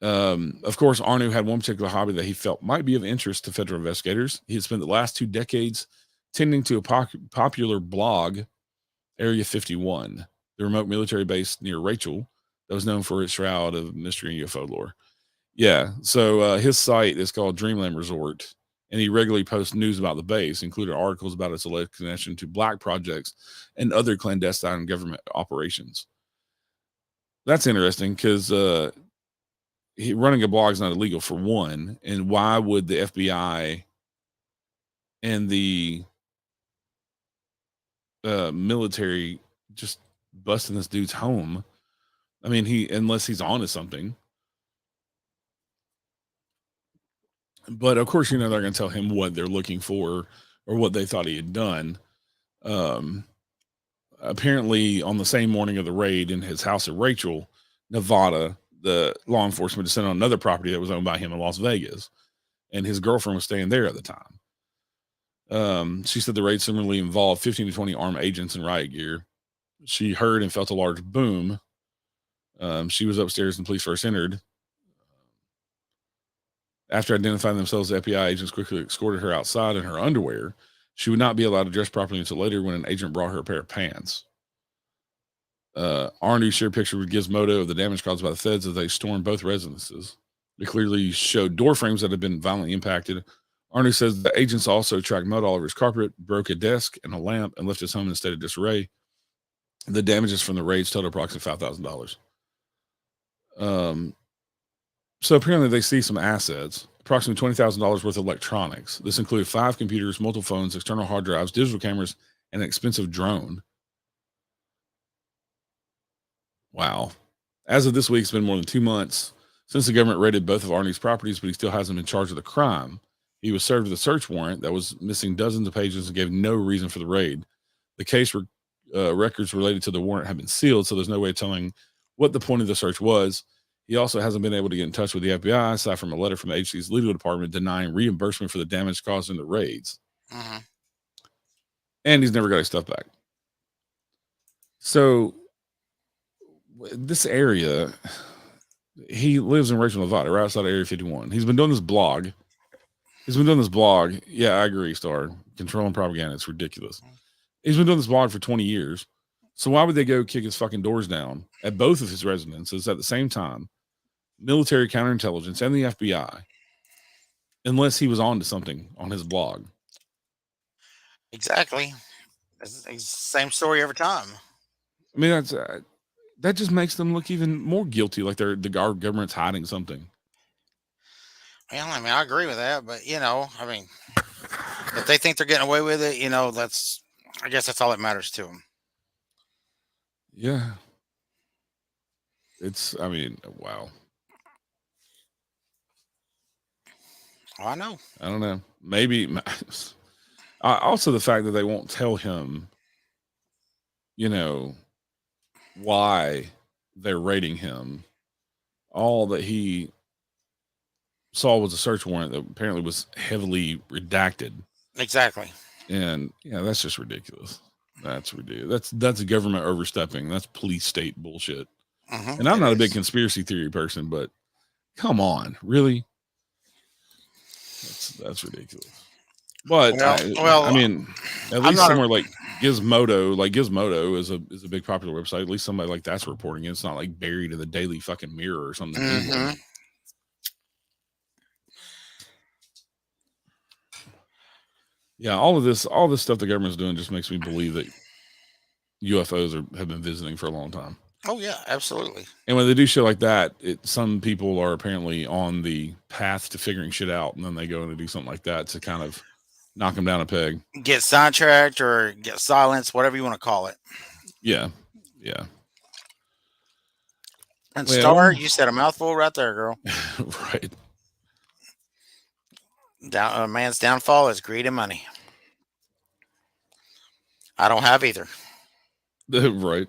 S1: Of course, Arnu had one particular hobby that he felt might be of interest to federal investigators. He had spent the last 2 decades tending to a popular blog, Area 51, the remote military base near Rachel that was known for its shroud of mystery and UFO lore. Yeah, so his site is called Dreamland Resort, and he regularly posts news about the base, including articles about its alleged connection to black projects and other clandestine government operations. That's interesting because running a blog is not illegal, for one, and why would the FBI and the military just busting this dude's home? I mean, unless he's onto something. But of course, they're going to tell him what they're looking for or what they thought he had done. Apparently, on the same morning of the raid in his house in Rachel, Nevada, the law enforcement descended on another property that was owned by him in Las Vegas, and his girlfriend was staying there at the time. She said the raid similarly involved 15 to 20 armed agents in riot gear. She heard and felt a large boom. She was upstairs and police first entered. After identifying themselves, the FBI agents quickly escorted her outside in her underwear. She would not be allowed to dress properly until later, when an agent brought her a pair of pants. Arnu shared a picture with Gizmodo of the damage caused by the feds as they stormed both residences. They clearly showed door frames that had been violently impacted. Arnu says the agents also tracked mud all over his carpet, broke a desk and a lamp, and left his home in a state of disarray. The damages from the raids totaled approximately $5,000. So apparently they see some assets, approximately $20,000 worth of electronics. This included 5 computers, multiple phones, external hard drives, digital cameras, and an expensive drone. Wow. As of this week, it's been more than 2 months since the government raided both of Arnu's properties, but he still hasn't been charged with the crime. He was served with a search warrant that was missing dozens of pages and gave no reason for the raid. The case records related to the warrant have been sealed, so there's no way of telling what the point of the search was. He also hasn't been able to get in touch with the FBI, aside from a letter from the agency's legal department denying reimbursement for the damage caused in the raids.
S2: Mm-hmm.
S1: And he's never got his stuff back. So this area, he lives in Rachel, Nevada, right outside Area 51. He's been doing this blog. Yeah, I agree, Star. Controlling propaganda. It's ridiculous. He's been doing this blog for 20 years. So why would they go kick his fucking doors down at both of his residences at the same time? Military counterintelligence and the FBI unless he was on to something on his blog.
S2: Exactly. It's the same story every time.
S1: I mean, that just makes them look even more guilty, like our government's hiding something.
S2: Well, I mean, I agree with that, but I mean, if they think they're getting away with it, I guess that's all that matters to them.
S1: Yeah. I mean, wow.
S2: Oh, I know.
S1: I don't know. Maybe also the fact that they won't tell him, why they're raiding him. All that he saw was a search warrant that apparently was heavily redacted.
S2: Exactly.
S1: And that's just ridiculous. That's ridiculous. That's a government overstepping. That's police state bullshit.
S2: Mm-hmm,
S1: And I'm not a big conspiracy theory person, but come on, really? That's ridiculous. But I mean, at least somewhere like Gizmodo is a big popular website. At least somebody like that's reporting it. It's not like buried in the Daily fucking Mirror or something.
S2: Mm-hmm.
S1: Yeah, all this stuff the government's doing just makes me believe that UFOs have been visiting for a long time.
S2: Oh yeah, absolutely.
S1: And when they do shit like that, some people are apparently on the path to figuring shit out, and then they go in and do something like that to kind of knock them down a peg,
S2: get sidetracked or get silenced, whatever you want to call it.
S1: Yeah.
S2: And Star, you said a mouthful right there, girl.
S1: Right.
S2: A man's downfall is greed and money. I don't have either.
S1: Right.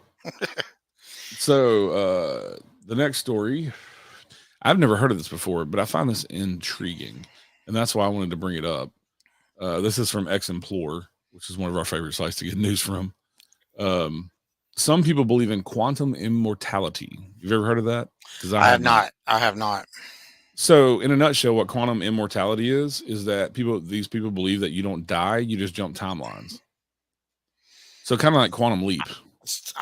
S1: So the next story, I've never heard of this before, but I find this intriguing, and that's why I wanted to bring it up. This is from X-Implore, which is one of our favorite sites to get news from. Some people believe in quantum immortality. You've ever heard of that?
S2: Because I have not. I have not.
S1: So, in a nutshell, what quantum immortality is that these people believe that you don't die, you just jump timelines. So, kind of like quantum leap.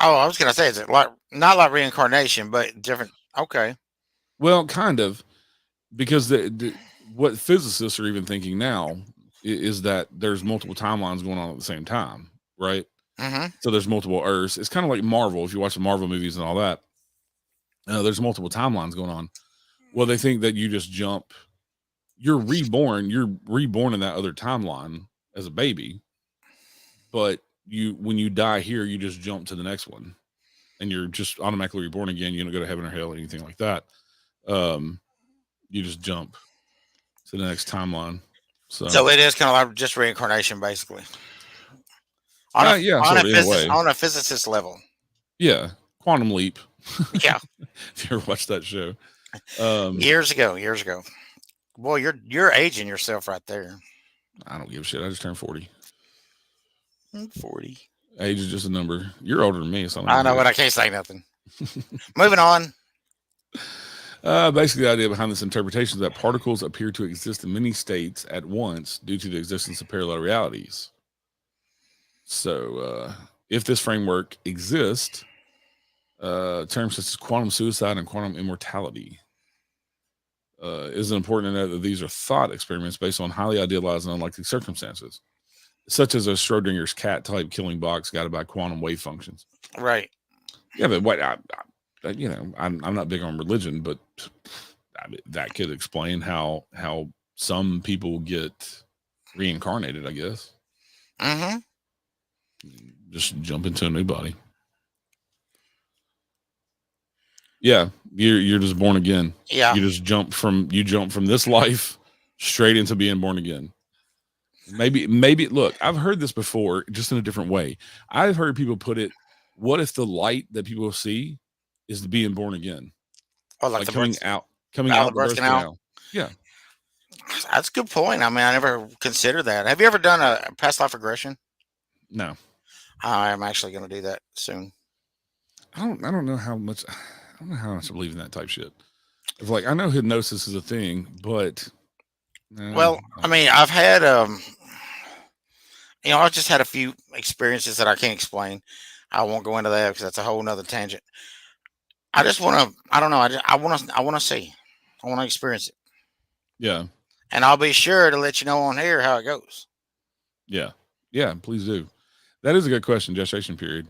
S2: Oh, I was gonna say, is it like not like reincarnation, but different? Okay.
S1: Well, kind of, because what physicists are even thinking now is that there's multiple timelines going on at the same time, right?
S2: Mm-hmm.
S1: So there's multiple Earths. It's kind of like Marvel. If you watch the Marvel movies and all that, there's multiple timelines going on. Well, they think that you just jump. You're reborn in that other timeline as a baby, but when you die here, you just jump to the next one, and you're just automatically reborn again. You don't go to heaven or hell or anything like that. You just jump to the next timeline.
S2: So it is kind of like just reincarnation, basically. On a physicist level.
S1: Yeah, quantum leap.
S2: Yeah.
S1: If you ever watched that show,
S2: years ago. Boy, you're aging yourself right there.
S1: I don't give a shit. I just turned 40.
S2: 40.
S1: Age is just a number. You're older than me, so
S2: I know, but I can't say nothing. Moving on.
S1: Basically, the idea behind this interpretation is that particles appear to exist in many states at once due to the existence of parallel realities. So, if this framework exists, terms such as quantum suicide and quantum immortality is important to note that these are thought experiments based on highly idealized and unlikely circumstances, such as a Schrodinger's cat type killing box guided by quantum wave functions.
S2: Right.
S1: Yeah, but what I'm not big on religion, but that could explain how some people get reincarnated, I guess.
S2: Mm-hmm.
S1: Just jump into a new body. Yeah, you're just born again.
S2: Yeah.
S1: You just jump from this life straight into being born again. Maybe look, I've heard this before, just in a different way. I've heard people put it, what if the light that people see is being born again?
S2: Oh, like
S1: coming out the birth canal. Yeah.
S2: That's a good point. I mean, I never considered that. Have you ever done a past life regression?
S1: No.
S2: I'm actually going to do that soon.
S1: I don't know how much I believe in that type shit. It's like, I know hypnosis is a thing, but
S2: well, I mean, I've had I've just had a few experiences that I can't explain. I won't go into that because that's a whole nother tangent. I just want to, I don't know. I want to see. I want to experience it.
S1: Yeah.
S2: And I'll be sure to let you know on here how it goes.
S1: Yeah. Yeah, please do. That is a good question, gestation period.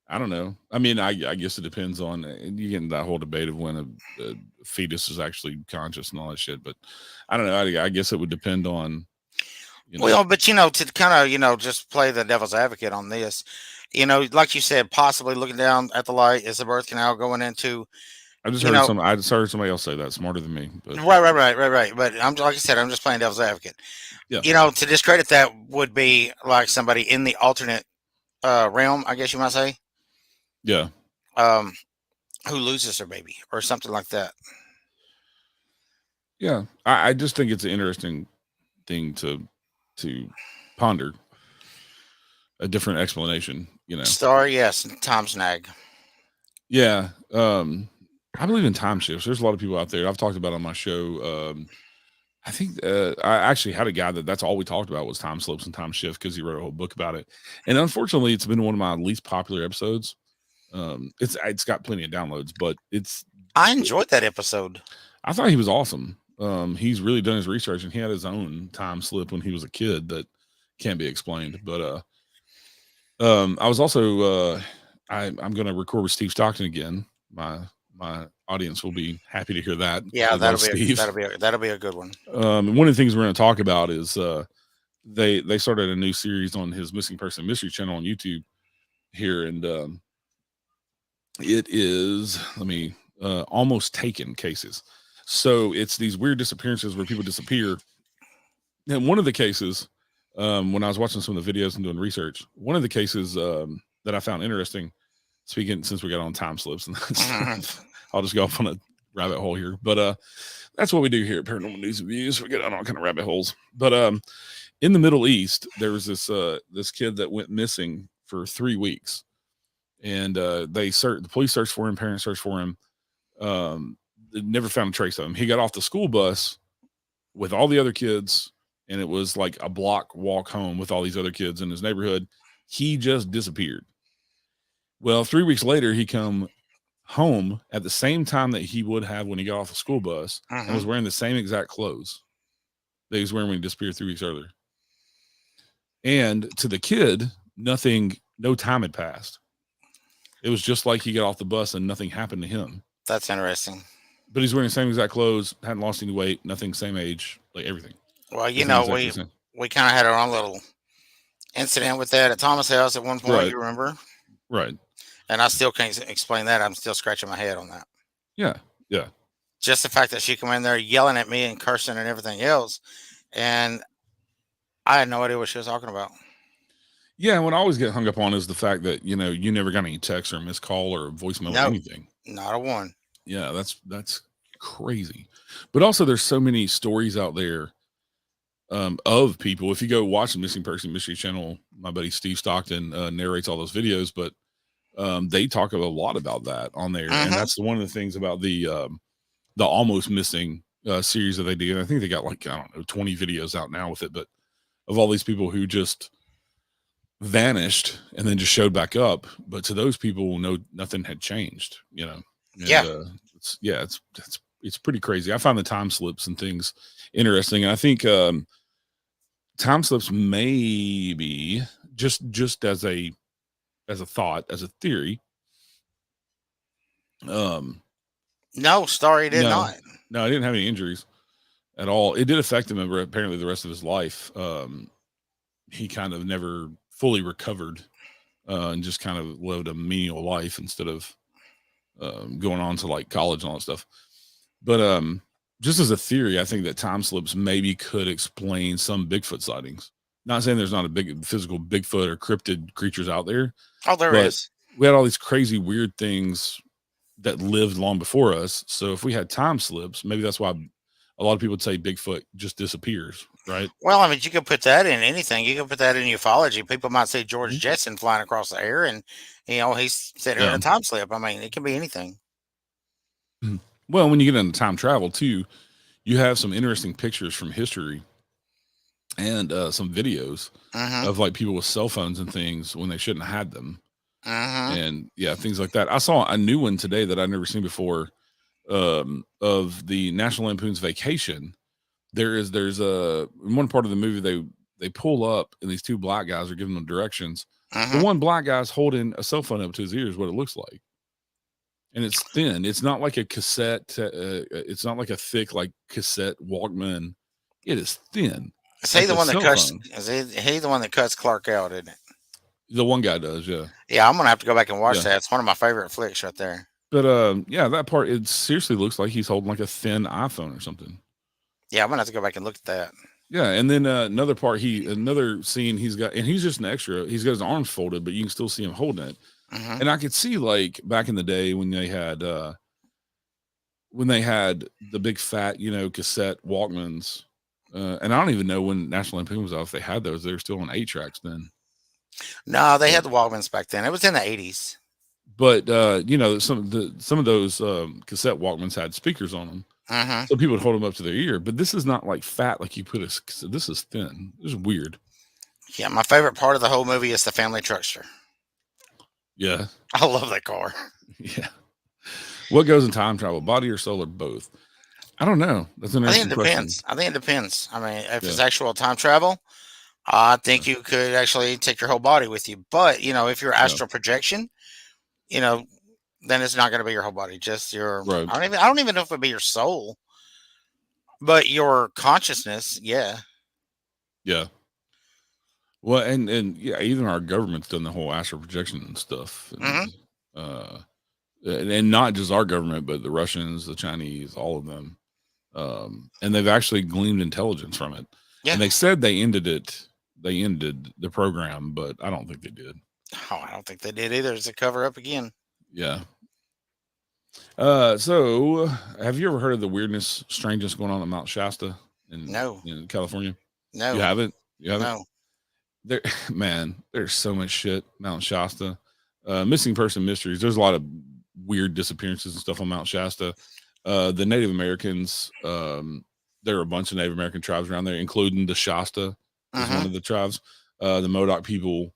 S1: I don't know. I mean, I guess it depends on you get in that whole debate of when a fetus is actually conscious and all that shit. But I don't know. I guess it would depend on, you know.
S2: Well, but to kind of just play the devil's advocate on this, like you said, possibly looking down at the light is the birth canal going into, you know,
S1: I just heard somebody else say that smarter than me. But
S2: right. But like I said, I'm just playing devil's advocate.
S1: yeah,
S2: To discredit that would be like somebody in the alternate realm, I guess you might say,
S1: yeah,
S2: um, who loses their baby or something like that.
S1: yeah. I just think it's an interesting thing to ponder a different explanation.
S2: Star, yes, time snag.
S1: Yeah. I believe in time shifts. There's a lot of people out there. I've talked about it on my show. I think I actually had a guy that's all we talked about was time slips and time shift because he wrote a whole book about it. And unfortunately, it's been one of my least popular episodes. It's got plenty of downloads, but
S2: I enjoyed that episode.
S1: I thought he was awesome. He's really done his research and he had his own time slip when he was a kid that can't be explained. But I was also I'm going to record with Steve Stockton again. My audience will be happy to hear that.
S2: Yeah,
S1: They love
S2: that'll be a good one.
S1: One of the things we're going to talk about is they started a new series on his missing person mystery channel on YouTube here, and it is almost taken cases. So it's these weird disappearances where people disappear. And one of the cases, when I was watching some of the videos and doing research, one of the cases that I found interesting, speaking since we got on time slips, and I'll just go off on a rabbit hole here, but that's what we do here at Paranormal News and Views. We get on all kind of rabbit holes. But in the Middle East, there was this kid that went missing for 3 weeks, and the police searched for him, parents searched for him. They never found a trace of him. He got off the school bus with all the other kids, and it was like a block walk home with all these other kids in his neighborhood. He just disappeared. Well, 3 weeks later, he come home at the same time that he would have when he got off the school bus and was wearing the same exact clothes that he was wearing when he disappeared 3 weeks earlier. And to the kid, no time had passed. It was just like he got off the bus and nothing happened to him.
S2: That's interesting.
S1: But he's wearing the same exact clothes, hadn't lost any weight, nothing, same age, like everything.
S2: Well, we kind of had our own little incident with that at Thomas' house at one point. Right. You remember?
S1: Right.
S2: And I still can't explain that. I'm still scratching my head on that.
S1: Yeah. Yeah.
S2: Just the fact that she come in there yelling at me and cursing and everything else. And I had no idea what she was talking about.
S1: Yeah. What I always get hung up on is the fact that, you never got any text or missed call or voicemail or anything.
S2: Not a one.
S1: Yeah. That's crazy. But also there's so many stories out there of people. If you go watch the Missing Person Mystery Channel, my buddy Steve Stockton narrates all those videos, but they talk a lot about that on there. And that's one of the things about the Almost Missing series that they do. And I think they got 20 videos out now with it, but of all these people who just vanished and then just showed back up. But to those people, nothing had changed, And, it's pretty crazy. I find the time slips and things interesting. And I think time slips may be just as a thought, as a theory.
S2: No, Starry did not.
S1: No, I didn't have any injuries at all. It did affect him apparently the rest of his life. He kind of never fully recovered and just kind of lived a menial life instead of going on to college and all that stuff. But just as a theory, I think that time slips maybe could explain some Bigfoot sightings. Not saying there's not a big physical Bigfoot or cryptid creatures out there.
S2: Oh, there is.
S1: We had all these crazy, weird things that lived long before us. So if we had time slips, maybe that's why a lot of people would say Bigfoot just disappears, right?
S2: Well, I mean, you could put that in anything. You could put that in ufology. People might say George Jetson flying across the air, and he's sitting here in a time slip. I mean, it can be anything.
S1: Well, when you get into time travel too, you have some interesting pictures from history and some videos of people with cell phones and things when they shouldn't have had them. And things like that. I saw a new one today that I've never seen before of the National Lampoon's Vacation. there's a in one part of the movie they pull up and these two black guys are giving them directions. The one black guy's holding a cell phone up to his ears, what it looks like, and it's thin. It's not like a cassette. It's not like a thick like cassette Walkman. It is thin.
S2: Is he
S1: like
S2: the
S1: a
S2: one that
S1: cell
S2: cuts?
S1: phone.
S2: Is he the one that cuts Clark out? Isn't it?
S1: The one guy does, yeah.
S2: Yeah, I'm gonna have to go back and watch
S1: Yeah.
S2: that. It's one of my favorite flicks right there.
S1: But yeah, that part it seriously looks like he's holding like a thin iPhone or something.
S2: Yeah, I'm gonna have to go back and look at that.
S1: Yeah, and then another part, another scene he's got, and he's just an extra. He's got his arms folded, but you can still see him holding it. And I could see like back in the day when they had the big fat, cassette Walkmans. And I don't even know when National Lampoon was out if they had those. They were still on 8-tracks then.
S2: No, they had the Walkmans back then. It was in the 80s.
S1: But some of those cassette Walkmans had speakers on them. So people would hold them up to their ear, but this is not like fat like you put a. This is thin. This is weird.
S2: Yeah, my favorite part of the whole movie is the family truckster.
S1: Yeah,
S2: I love that car.
S1: Yeah. What goes in time travel, body or soul or both? I don't know. That's an interesting question.
S2: I think it depends. I mean, if it's actual time travel, I think you could actually take your whole body with you. But if you're astral projection, then it's not going to be your whole body, just your.
S1: Right.
S2: I don't even know if it'd be your soul, but your consciousness. Yeah.
S1: Yeah. Well, and yeah, even our government's done the whole astral projection and stuff, and not just our government, but the Russians, the Chinese, all of them, and they've actually gleaned intelligence from it. Yeah. And they said they ended it. They ended the program, but I don't think they did.
S2: Oh, I don't think they did either. It's a cover up again.
S1: Yeah. So have you ever heard of the weirdness, strangeness going on at Mount Shasta in California?
S2: No.
S1: You haven't? You haven't?
S2: No.
S1: There's so much shit. Mount Shasta, missing person mysteries. There's a lot of weird disappearances and stuff on Mount Shasta. The Native Americans, there are a bunch of Native American tribes around there, including the Shasta is one of the tribes. The Modoc people.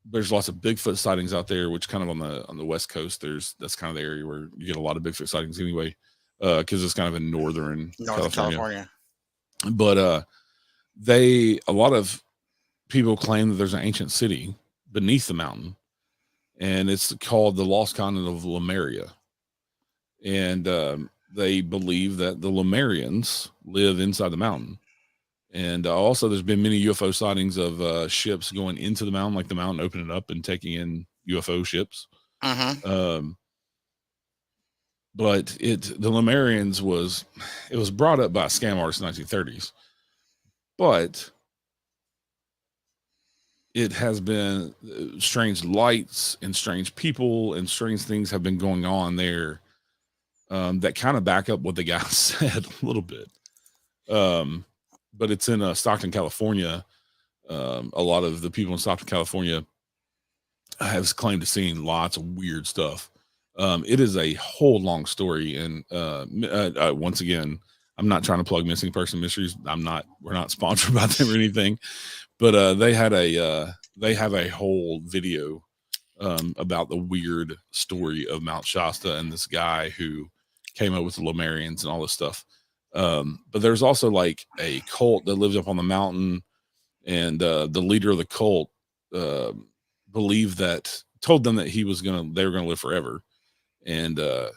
S1: There's lots of Bigfoot sightings out there, which kind of on the West Coast, that's kind of the area where you get a lot of Bigfoot sightings anyway, because it's kind of in northern California. But a lot of people claim that there's an ancient city beneath the mountain, and it's called the Lost Continent of Lemuria. And they believe that the Lemurians live inside the mountain. And also, there's been many UFO sightings of ships going into the mountain, like the mountain opening up and taking in UFO ships. But the Lemurians was brought up by a scam artist in the 1930s. But it has been strange lights and strange people and strange things have been going on there that kind of back up what the guy said a little bit. But it's in Stockton, California. A lot of the people in Stockton, California have claimed to seeing lots of weird stuff. It is a whole long story. And once again, I'm not trying to plug Missing Person Mysteries. We're not sponsored by them or anything, but they have a whole video about the weird story of Mount Shasta and this guy who came up with the Lemurians and all this stuff. But there's also like a cult that lives up on the mountain, and the leader of the cult told them that they were gonna live forever, and the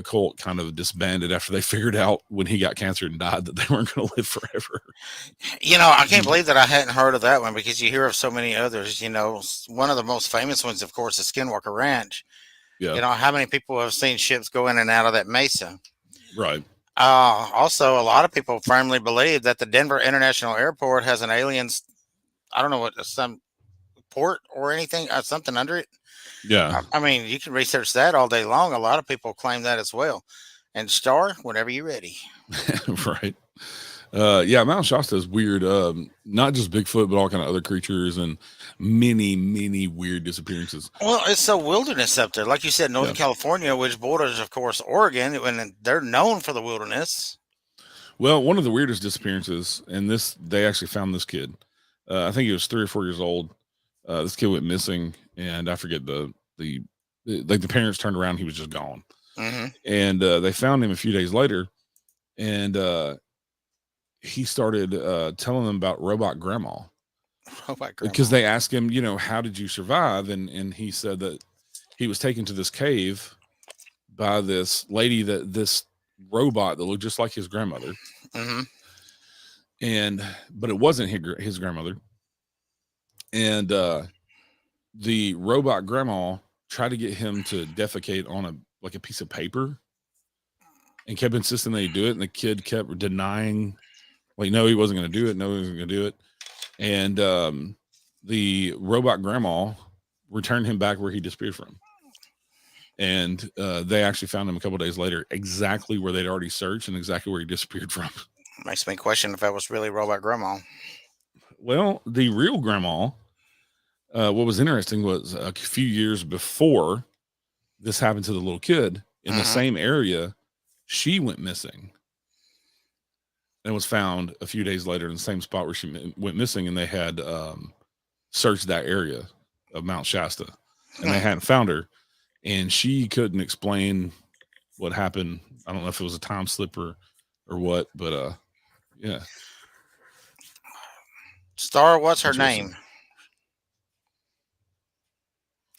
S1: cult kind of disbanded after they figured out when he got cancer and died that they weren't gonna live forever.
S2: I can't believe that I hadn't heard of that one, because you hear of so many others. One of the most famous ones, of course, is Skinwalker Ranch. Yeah. How many people have seen ships go in and out of that mesa?
S1: Right.
S2: Also, a lot of people firmly believe that the Denver International Airport has an aliens. I don't know some port or anything, something under it.
S1: Yeah.
S2: I mean, you can research that all day long. A lot of people claim that as well. And Star, whenever you're ready.
S1: Right. Yeah, Mount Shasta is weird. Not just Bigfoot, but all kind of other creatures and many, many weird disappearances.
S2: Well, it's so wilderness up there. Like you said, Northern California, which borders, of course, Oregon, and they're known for the wilderness.
S1: Well, one of the weirdest disappearances, and they actually found this kid. I think he was 3 or 4 years old. This kid went missing, and I forget the parents turned around, he was just gone. And they found him a few days later, and he started telling them about robot grandma.
S2: Robot
S1: Because
S2: grandma.
S1: they asked him, how did you survive? And he said that he was taken to this cave by this lady, this robot that looked just like his grandmother.
S2: Mm-hmm.
S1: But it wasn't his grandmother. And the robot grandma tried to get him to defecate on a piece of paper, and kept insisting that he do it. And the kid kept denying, like, no, he wasn't going to do it. No, he wasn't going to do it. And the robot grandma returned him back where he disappeared from. And they actually found him a couple of days later, exactly where they'd already searched and exactly where he disappeared from.
S2: Makes me question if that was really robot grandma.
S1: Well, the real grandma, what was interesting was a few years before this happened to the little kid in the same area, she went missing and was found a few days later in the same spot where she went missing. And they had searched that area of Mount Shasta, and they hadn't found her. And she couldn't explain what happened. I don't know if it was a time slip or what, but yeah.
S2: Star, what's her name?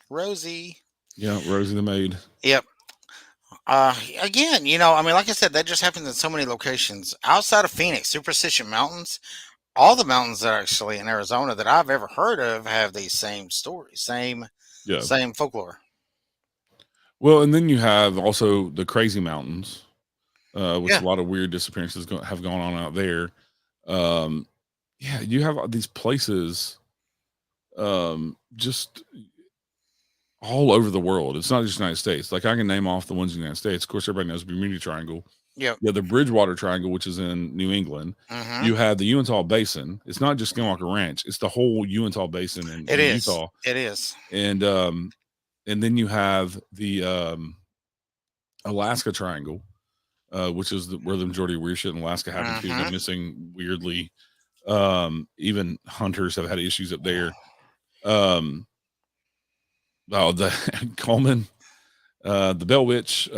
S2: Rosie.
S1: Yeah, Rosie the maid.
S2: Yep. Again, like I said, that just happens in so many locations outside of Phoenix. Superstition Mountains, all the mountains that are actually in Arizona that I've ever heard of have these same stories, same folklore.
S1: Well, and then you have also the Crazy Mountains, which a lot of weird disappearances have gone on out there. You have these places just all over the world. It's not just the United States. Like, I can name off the ones in the United States. Of course, everybody knows Bermuda Triangle.
S2: Yeah.
S1: Yeah, the Bridgewater Triangle, which is in New England. You have the Uintah Basin. It's not just Skinwalker Ranch. It's the whole Uintah Basin in Utah.
S2: It is.
S1: And then you have the Alaska Triangle, which is where the majority of weird shit in Alaska happens to be. They're missing weirdly. Even hunters have had issues up there. The Coleman, the Bell Witch.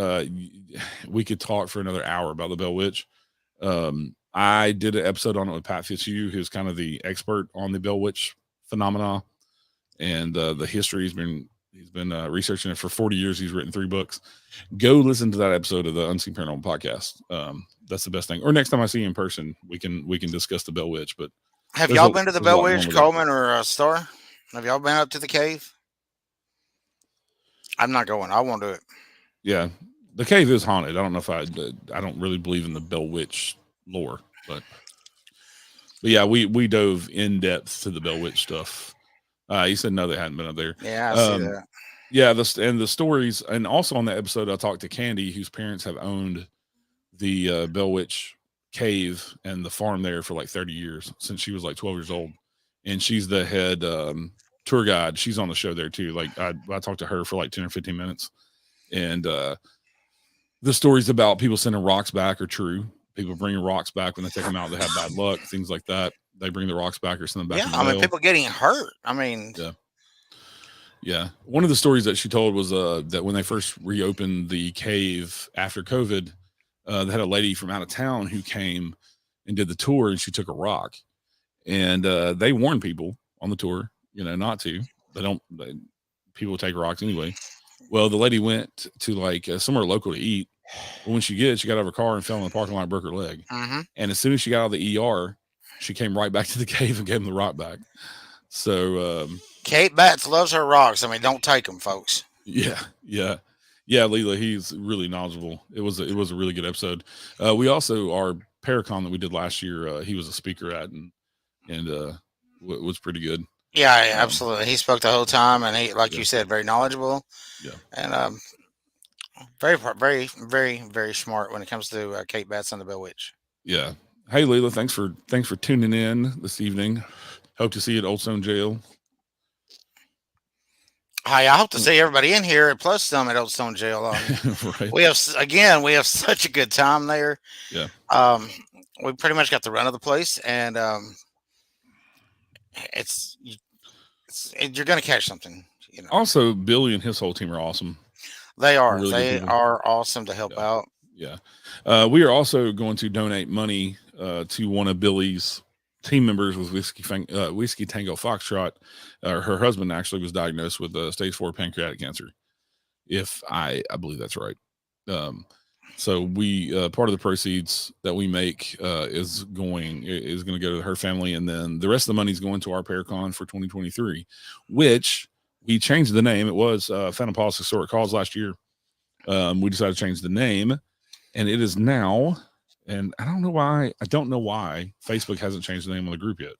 S1: We could talk for another hour about the Bell Witch. I did an episode on it with Pat Fitzhugh, who's kind of the expert on the Bell Witch phenomena and the history. He's been researching it for 40 years. He's written 3 books. Go listen to that episode of the Unseen Paranormal podcast. That's the best thing. Or next time I see you in person, we can discuss the Bell Witch. But
S2: have y'all been to the Bell Witch, Coleman or Star? Have y'all been up to the cave? I'm not going. I won't do it.
S1: Yeah, the cave is haunted. I don't know if I don't really believe in the Bell Witch lore, but yeah, we dove in depth to the Bell Witch stuff. He said no, they hadn't been up there.
S2: Yeah, I see that.
S1: Yeah, the stories, and also on that episode, I talked to Candy, whose parents have owned the Bell Witch cave and the farm there for like 30 years, since she was like 12 years old, and she's the head tour guide. She's on the show there too. Like, I talked to her for like 10 or 15 minutes, and the stories about people sending rocks back are true. People bringing rocks back when they take them out, they have bad luck, things like that. They bring the rocks back or send them back.
S2: Yeah, I mean, people getting hurt. I mean,
S1: yeah. One of the stories that she told was that when they first reopened the cave after COVID, they had a lady from out of town who came and did the tour, and she took a rock, and they warned people on the tour, not to. People take rocks anyway. Well, the lady went to like somewhere local to eat. But when she got out of her car and fell in the parking lot and broke her leg. And as soon as she got out of the ER, she came right back to the cave and gave him the rock back. So
S2: Kate Batts loves her rocks. I mean, don't take them, folks.
S1: Yeah, Leela, he's really knowledgeable. It was a really good episode. We also, our Paracon that we did last year, he was a speaker at, and was pretty good.
S2: Yeah, absolutely. He spoke the whole time, and he, like you said, very knowledgeable.
S1: Yeah,
S2: and very, very, very, very smart when it comes to Kate Batts and the Bell Witch.
S1: Yeah. Hey, Leela, thanks for tuning in this evening. Hope to see you at Old Stone Jail.
S2: Hi, I hope to see everybody in here, plus some at Old Stone Jail.
S1: Right.
S2: We have such a good time there.
S1: Yeah.
S2: We pretty much got the run of the place, and you're going to catch something.
S1: Also, Billy and his whole team are awesome.
S2: They are. They are awesome to help out.
S1: Yeah. We are also going to donate money to one of Billy's team members with Whiskey Tango Foxtrot. Her husband actually was diagnosed with stage 4 pancreatic cancer. If I believe that's right. Um, so we part of the proceeds that we make is going to go to her family, and then the rest of the money is going to our Paracon for 2023, which we changed the name. It was Phantom Paws Historic Cause last year. We decided to change the name, and it is now. And I don't know why Facebook hasn't changed the name of the group yet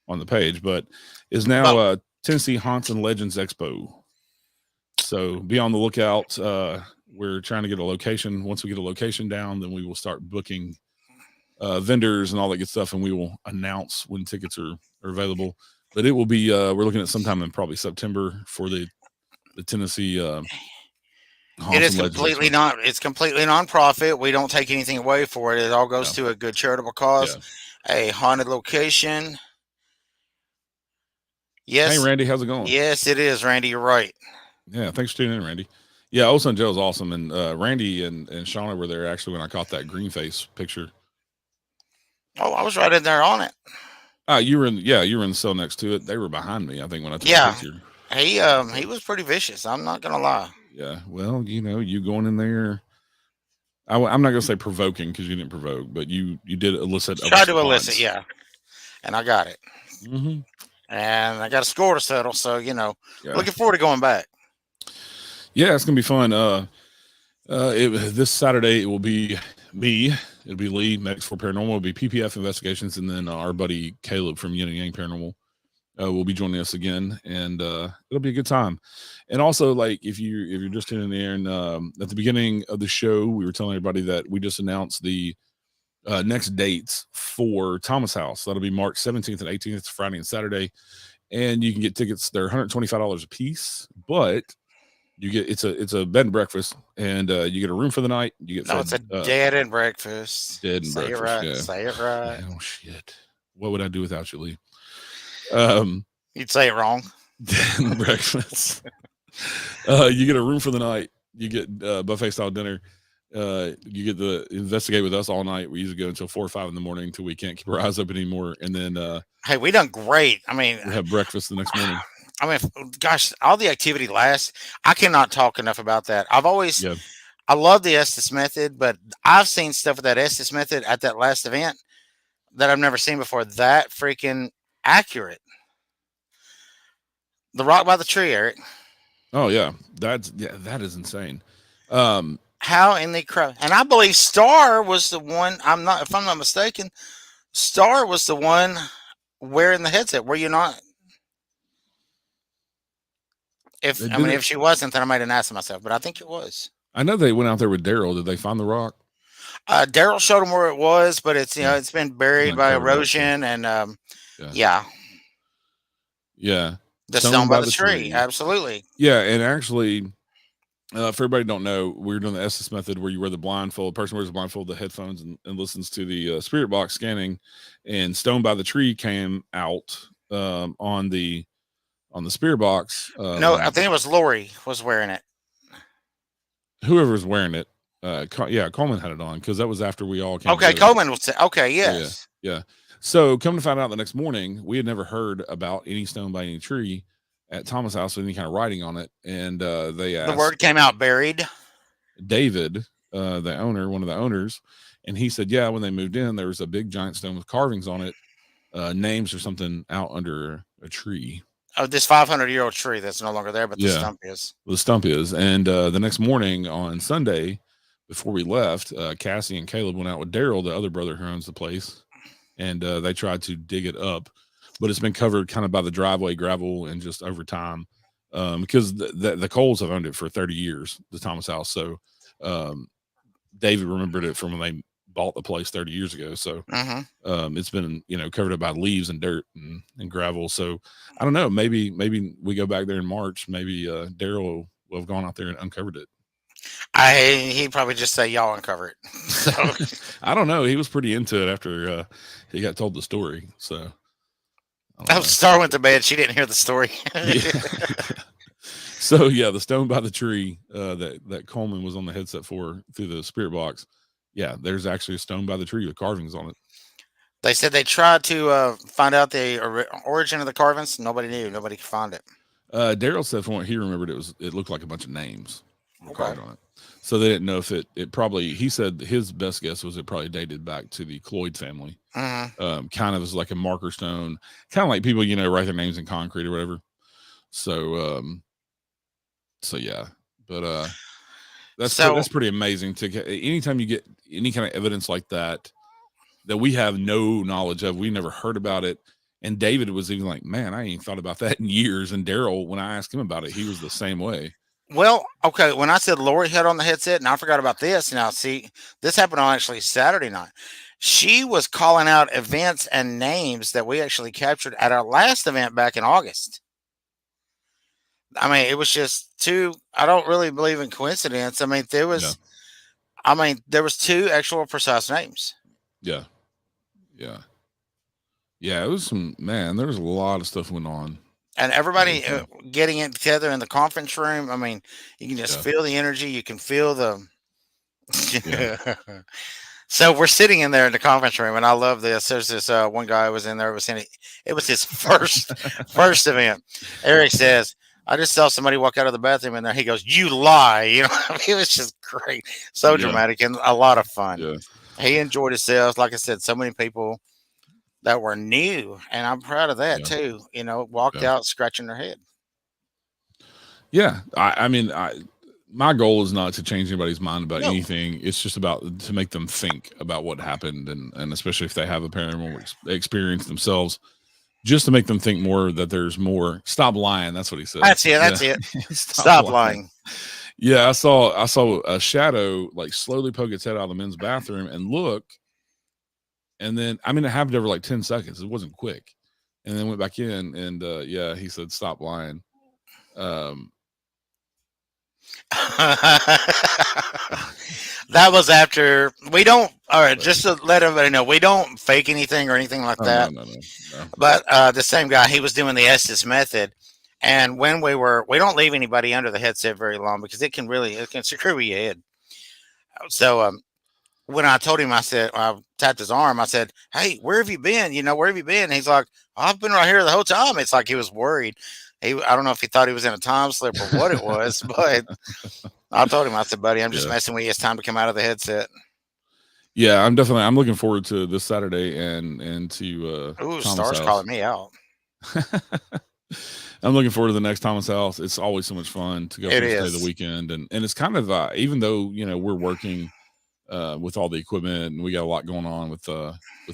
S1: on the page, but is now Tennessee Haunts and Legends Expo. So be on the lookout. We're trying to get a location. Once we get a location down, then we will start booking vendors and all that good stuff, and we will announce when tickets are available. But it will be we're looking at sometime in probably September for the Tennessee.
S2: It is completely it's completely nonprofit. We don't take anything away for it. It all goes to a good charitable cause. A haunted location. Yes.
S1: Hey, Randy, how's it going?
S2: Yes, it is, Randy. You're right.
S1: Yeah, thanks for tuning in, Randy. Yeah, Old Son Joe's awesome, and Randy and Shauna were there actually when I caught that green face picture.
S2: Oh, I was right in there on it.
S1: You were in the cell next to it. They were behind me, I think, when I took the picture.
S2: He was pretty vicious. I'm not gonna lie.
S1: Yeah, well, you going in there. I'm not gonna say provoking because you didn't provoke, but you did elicit.
S2: Tried to elicit, yeah, and I got it.
S1: Mm-hmm.
S2: And I got a score to settle, so looking forward to going back.
S1: Yeah, it's gonna be fun. This Saturday it will be me. It'll be Lee, Medics for Paranormal. It'll be PPF Investigations, and then our buddy Caleb from Yin and Yang Paranormal will be joining us again, and it'll be a good time. And also, like if you're just tuning in, at the beginning of the show, we were telling everybody that we just announced the next dates for Thomas House. That'll be March 17th and 18th. It's Friday and Saturday, and you can get tickets. They're $125 a piece, but you get it's a bed and breakfast, and you get a room for the night. You get
S2: it's a dead and breakfast.
S1: Dead and breakfast.
S2: It right.
S1: Yeah.
S2: Say it right.
S1: Oh shit! What would I do without you, Lee?
S2: You'd say it wrong.
S1: Dead and breakfast. You get a room for the night. You get buffet style dinner. You get to investigate with us all night. We usually go until 4 or 5 in the morning until we can't keep our eyes open anymore. And then
S2: hey, we done great. I mean,
S1: we have breakfast the next morning.
S2: I mean, gosh, all the activity lasts. I cannot talk enough about that. I love the Estes method, but I've seen stuff with that Estes method at that last event that I've never seen before. That freaking accurate. The rock by the tree, Eric.
S1: Oh yeah, that is insane.
S2: How in the crap? And I believe Star was the one. If I'm not mistaken, Star was the one wearing the headset. Were you not? If she wasn't, then I might have asked myself, but I think it was.
S1: I know they went out there with Daryl. Did they find the rock?
S2: Daryl showed them where it was, but it's it's been buried by erosion and
S1: Yeah.
S2: The stone by the tree. Absolutely.
S1: Yeah, and actually, for everybody who don't know, we're doing the Estes method where you wear the blindfold. The person wears the blindfold, the headphones, and listens to the spirit box scanning. And Stone by the Tree came out on the spirit box.
S2: No, I think it was Lori was wearing it.
S1: Whoever's wearing it. Coleman had it on because that was after we all came.
S2: Okay, Coleman was okay. Yes.
S1: Yeah. So come to find out the next morning, we had never heard about any stone by any tree at Thomas House with any kind of writing on it. And they asked.
S2: The word came out buried.
S1: David, the owner, one of the owners, and he said, yeah, when they moved in, there was a big giant stone with carvings on it, names or something out under a tree.
S2: Oh, this 500-year-old tree that's no longer there, but the stump is.
S1: The stump is. And the next morning on Sunday, before we left, Cassie and Caleb went out with Daryl, the other brother who owns the place, and they tried to dig it up, but it's been covered kind of by the driveway gravel and just over time because the Coles have owned it for 30 years, the Thomas House. So David remembered it from when they bought the place 30 years ago. So it's been, covered up by leaves and dirt and gravel. So I don't know, maybe we go back there in March. Maybe Daryl will have gone out there and uncovered it.
S2: He'd probably just say y'all uncover it. So
S1: I don't know. He was pretty into it after he got told the story. So
S2: Star went to bed. She didn't hear the story.
S1: So the stone by the tree that Coleman was on the headset for through the spirit box. Yeah, there's actually a stone by the tree with carvings on it.
S2: They said they tried to find out the origin of the carvings. Nobody knew. Nobody could find it.
S1: Daryl said from what he remembered, it looked like a bunch of names were
S2: Okay.
S1: carved on it. So they didn't know if it probably. He said his best guess was it probably dated back to the Cloyd family,
S2: Mm-hmm.
S1: kind of as like a marker stone, kind of like people write their names in concrete or whatever. So so yeah, but
S2: So,
S1: that's pretty amazing to get. Anytime you get any kind of evidence like that we have no knowledge of, we never heard about it. And David was even like, man, I ain't thought about that in years. And Daryl, when I asked him about it, he was the same way.
S2: well, okay. When I said Lori had on the headset, and I forgot about this. Now, see, this happened on actually Saturday night. She was calling out events and names that we actually captured at our last event back in August. I mean, it was just too. I don't really believe in coincidence. I mean, there was. I mean, there was two actual precise names.
S1: Yeah. Yeah. Yeah. It was there was a lot of stuff went on.
S2: And everybody getting it together in the conference room. I mean, you can just feel the energy. You can feel the. So we're sitting in there in the conference room, and I love this. There's this one guy who was in there. It was his first event. Eric says, "I just saw somebody walk out of the bathroom in there." He goes, "You lie!" It was just great, so dramatic, and a lot of fun.
S1: Yeah.
S2: He enjoyed himself. Like I said, so many people that were new, and I'm proud of that too. Walked out scratching their head.
S1: Yeah, I mean, my goal is not to change anybody's mind about anything. It's just about to make them think about what happened, and especially if they have a paranormal experience themselves, just to make them think more that there's more. Stop lying. That's what he said.
S2: That's it. Stop lying.
S1: Yeah, I saw a shadow like slowly poke its head out of the men's bathroom and look. And then, I mean, it happened over like 10 seconds. It wasn't quick. And then went back in and, he said, stop lying.
S2: That was after we don't, all right, just to let everybody know, we don't fake anything or anything like that.
S1: No.
S2: But the same guy, he was doing the Estes method. And when we don't leave anybody under the headset very long because it can screw your head. So, when I told him, I said, I tapped his arm. I said, "Hey, where have you been? Where have you been?" And he's like, "I've been right here the whole time." It's like he was worried. I don't know if he thought he was in a time slip or what it was, but I told him, I said, "Buddy, I'm just messing with you. It's time to come out of the headset."
S1: Yeah, I'm looking forward to this Saturday and to
S2: Star's calling me out.
S1: I'm looking forward to the next Thomas House. It's always so much fun to go for the weekend, and it's kind of even though we're working with all the equipment and we got a lot going on with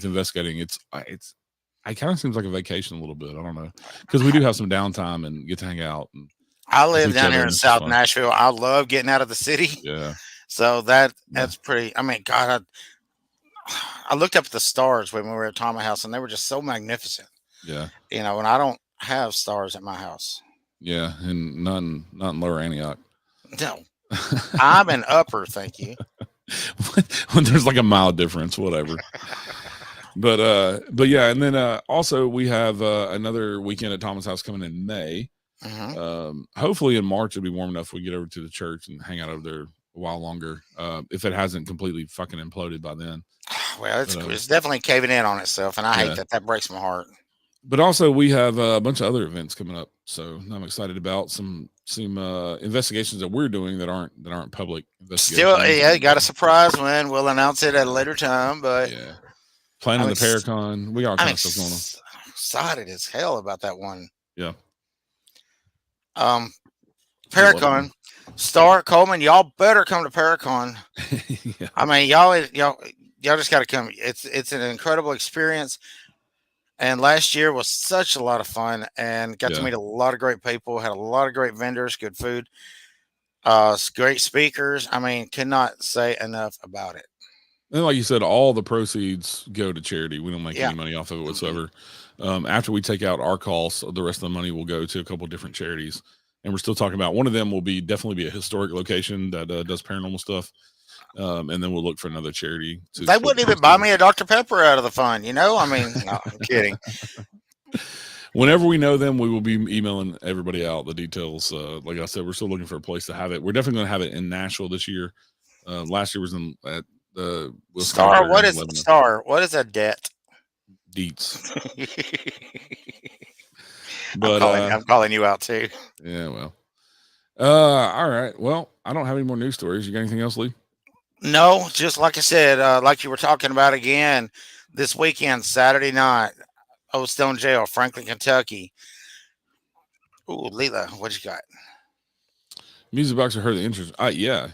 S1: investigating, it kind of seems like a vacation a little bit. I don't know, because we do have some downtime and get to hang out. And
S2: I live down here in South Nashville. I love getting out of the city.
S1: Yeah.
S2: So that's pretty. I mean, God, I looked up at the stars when we were at Thomas House, and they were just so magnificent.
S1: Yeah.
S2: And I don't have stars at my house.
S1: Yeah, and none in Lower Antioch.
S2: No, I'm an upper. Thank you.
S1: When there's like a mile difference, whatever. But yeah, and then also we have another weekend at Thomas House coming in May. Hopefully in March it'll be warm enough we get over to the church and hang out over there a while longer. If it hasn't completely fucking imploded by then.
S2: Well, it's definitely caving in on itself, and I hate that. That breaks my heart.
S1: But also we have a bunch of other events coming up, so I'm excited about some investigations that we're doing that aren't public investigations.
S2: Still, got a surprise one. We'll announce it at a later time. But
S1: planning the Paracon, we got all kinds of stuff going on.
S2: I'm excited as hell about that one.
S1: Yeah.
S2: Paracon, Star Coleman, y'all better come to Paracon. I mean, y'all just got to come. It's an incredible experience. And last year was such a lot of fun, and got to meet a lot of great people. Had a lot of great vendors, good food, great speakers. I mean, cannot say enough about it.
S1: And like you said, all the proceeds go to charity. We don't make any money off of it whatsoever. After we take out our costs, the rest of the money will go to a couple of different charities. And we're still talking about one of them will definitely be a historic location that does paranormal stuff. And then we'll look for another charity.
S2: They wouldn't even buy me a Dr. Pepper out of the fund, I mean, no, I'm kidding.
S1: Whenever we know them, we will be emailing everybody out the details. Like I said, we're still looking for a place to have it. We're definitely going to have it in Nashville this year. Last year was at the
S2: Star. What is Star? What is a debt?
S1: Deets. But
S2: I'm calling you out too.
S1: Yeah, well. All right. Well, I don't have any more news stories. You got anything else, Lee?
S2: No, just like I said, like you were talking about again this weekend, Saturday night, Old Stone Jail, Franklin, Kentucky. Ooh, Leela, what you got?
S1: Music boxer heard the interest. Yeah.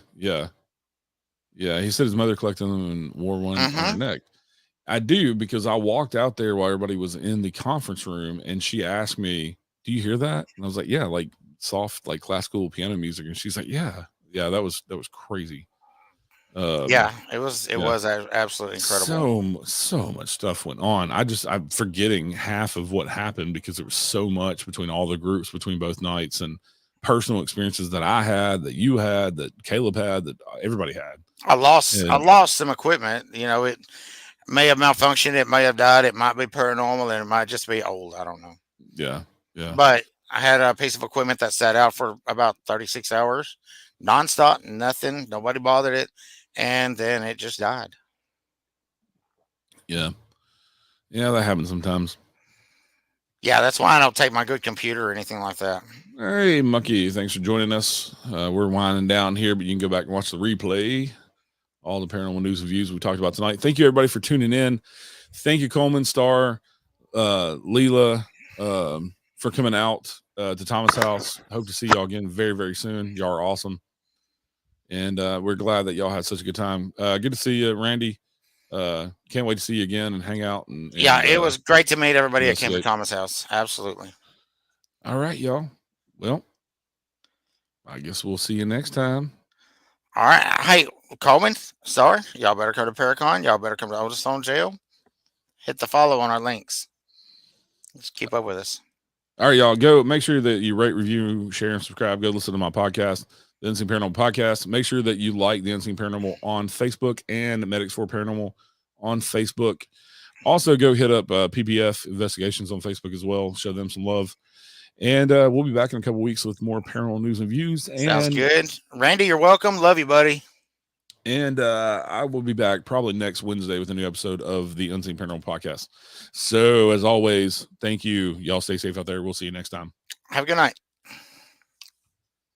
S1: He said his mother collected them and wore one on her neck. I do, because I walked out there while everybody was in the conference room, and she asked me, "Do you hear that?" And I was like, "Yeah, like soft, like classical piano music." And she's like, "Yeah, that was crazy."
S2: Yeah, it was absolutely incredible.
S1: So much stuff went on. I'm forgetting half of what happened because there was so much between all the groups between both nights, and personal experiences that I had, that you had, that Caleb had, that everybody had.
S2: I lost some equipment. You know, it may have malfunctioned, it may have died, it might be paranormal, and it might just be old. I don't know.
S1: Yeah.
S2: But I had a piece of equipment that sat out for about 36 hours, nonstop, nothing, nobody bothered it, and then it just died.
S1: Yeah, that happens sometimes.
S2: Yeah, that's why I don't take my good computer or anything like that.
S1: Hey, Monkey, thanks for joining us. We're winding down here, but you can go back and watch the replay. All the paranormal news and views we talked about tonight. Thank you, everybody, for tuning in. Thank you, Coleman, Star, Leela, for coming out to Thomas House. Hope to see y'all again very, very soon. Y'all are awesome. And we're glad that y'all had such a good time. Good to see you, Randy. Can't wait to see you again and hang out. And
S2: yeah, it was great to meet everybody that came to Thomas House. Absolutely.
S1: All right, y'all. Well, I guess we'll see you next time.
S2: All right. Hey, Coleman, Star, y'all better come to Paracon. Y'all better come to Old Stone Jail. Hit the follow on our links. Just keep up with us.
S1: All right, y'all. Go make sure that you rate, review, share, and subscribe. Go listen to my podcast, the Unseen Paranormal Podcast. Make sure that you like the Unseen Paranormal on Facebook and Medics for Paranormal on Facebook. Also, go hit up PPF Investigations on Facebook as well. Show them some love. And we'll be back in a couple weeks with more paranormal news and views.
S2: Sounds good. Randy, you're welcome. Love you, buddy.
S1: And I will be back probably next Wednesday with a new episode of the Unseen Paranormal Podcast. So, as always, thank you. Y'all stay safe out there. We'll see you next time.
S2: Have a good night.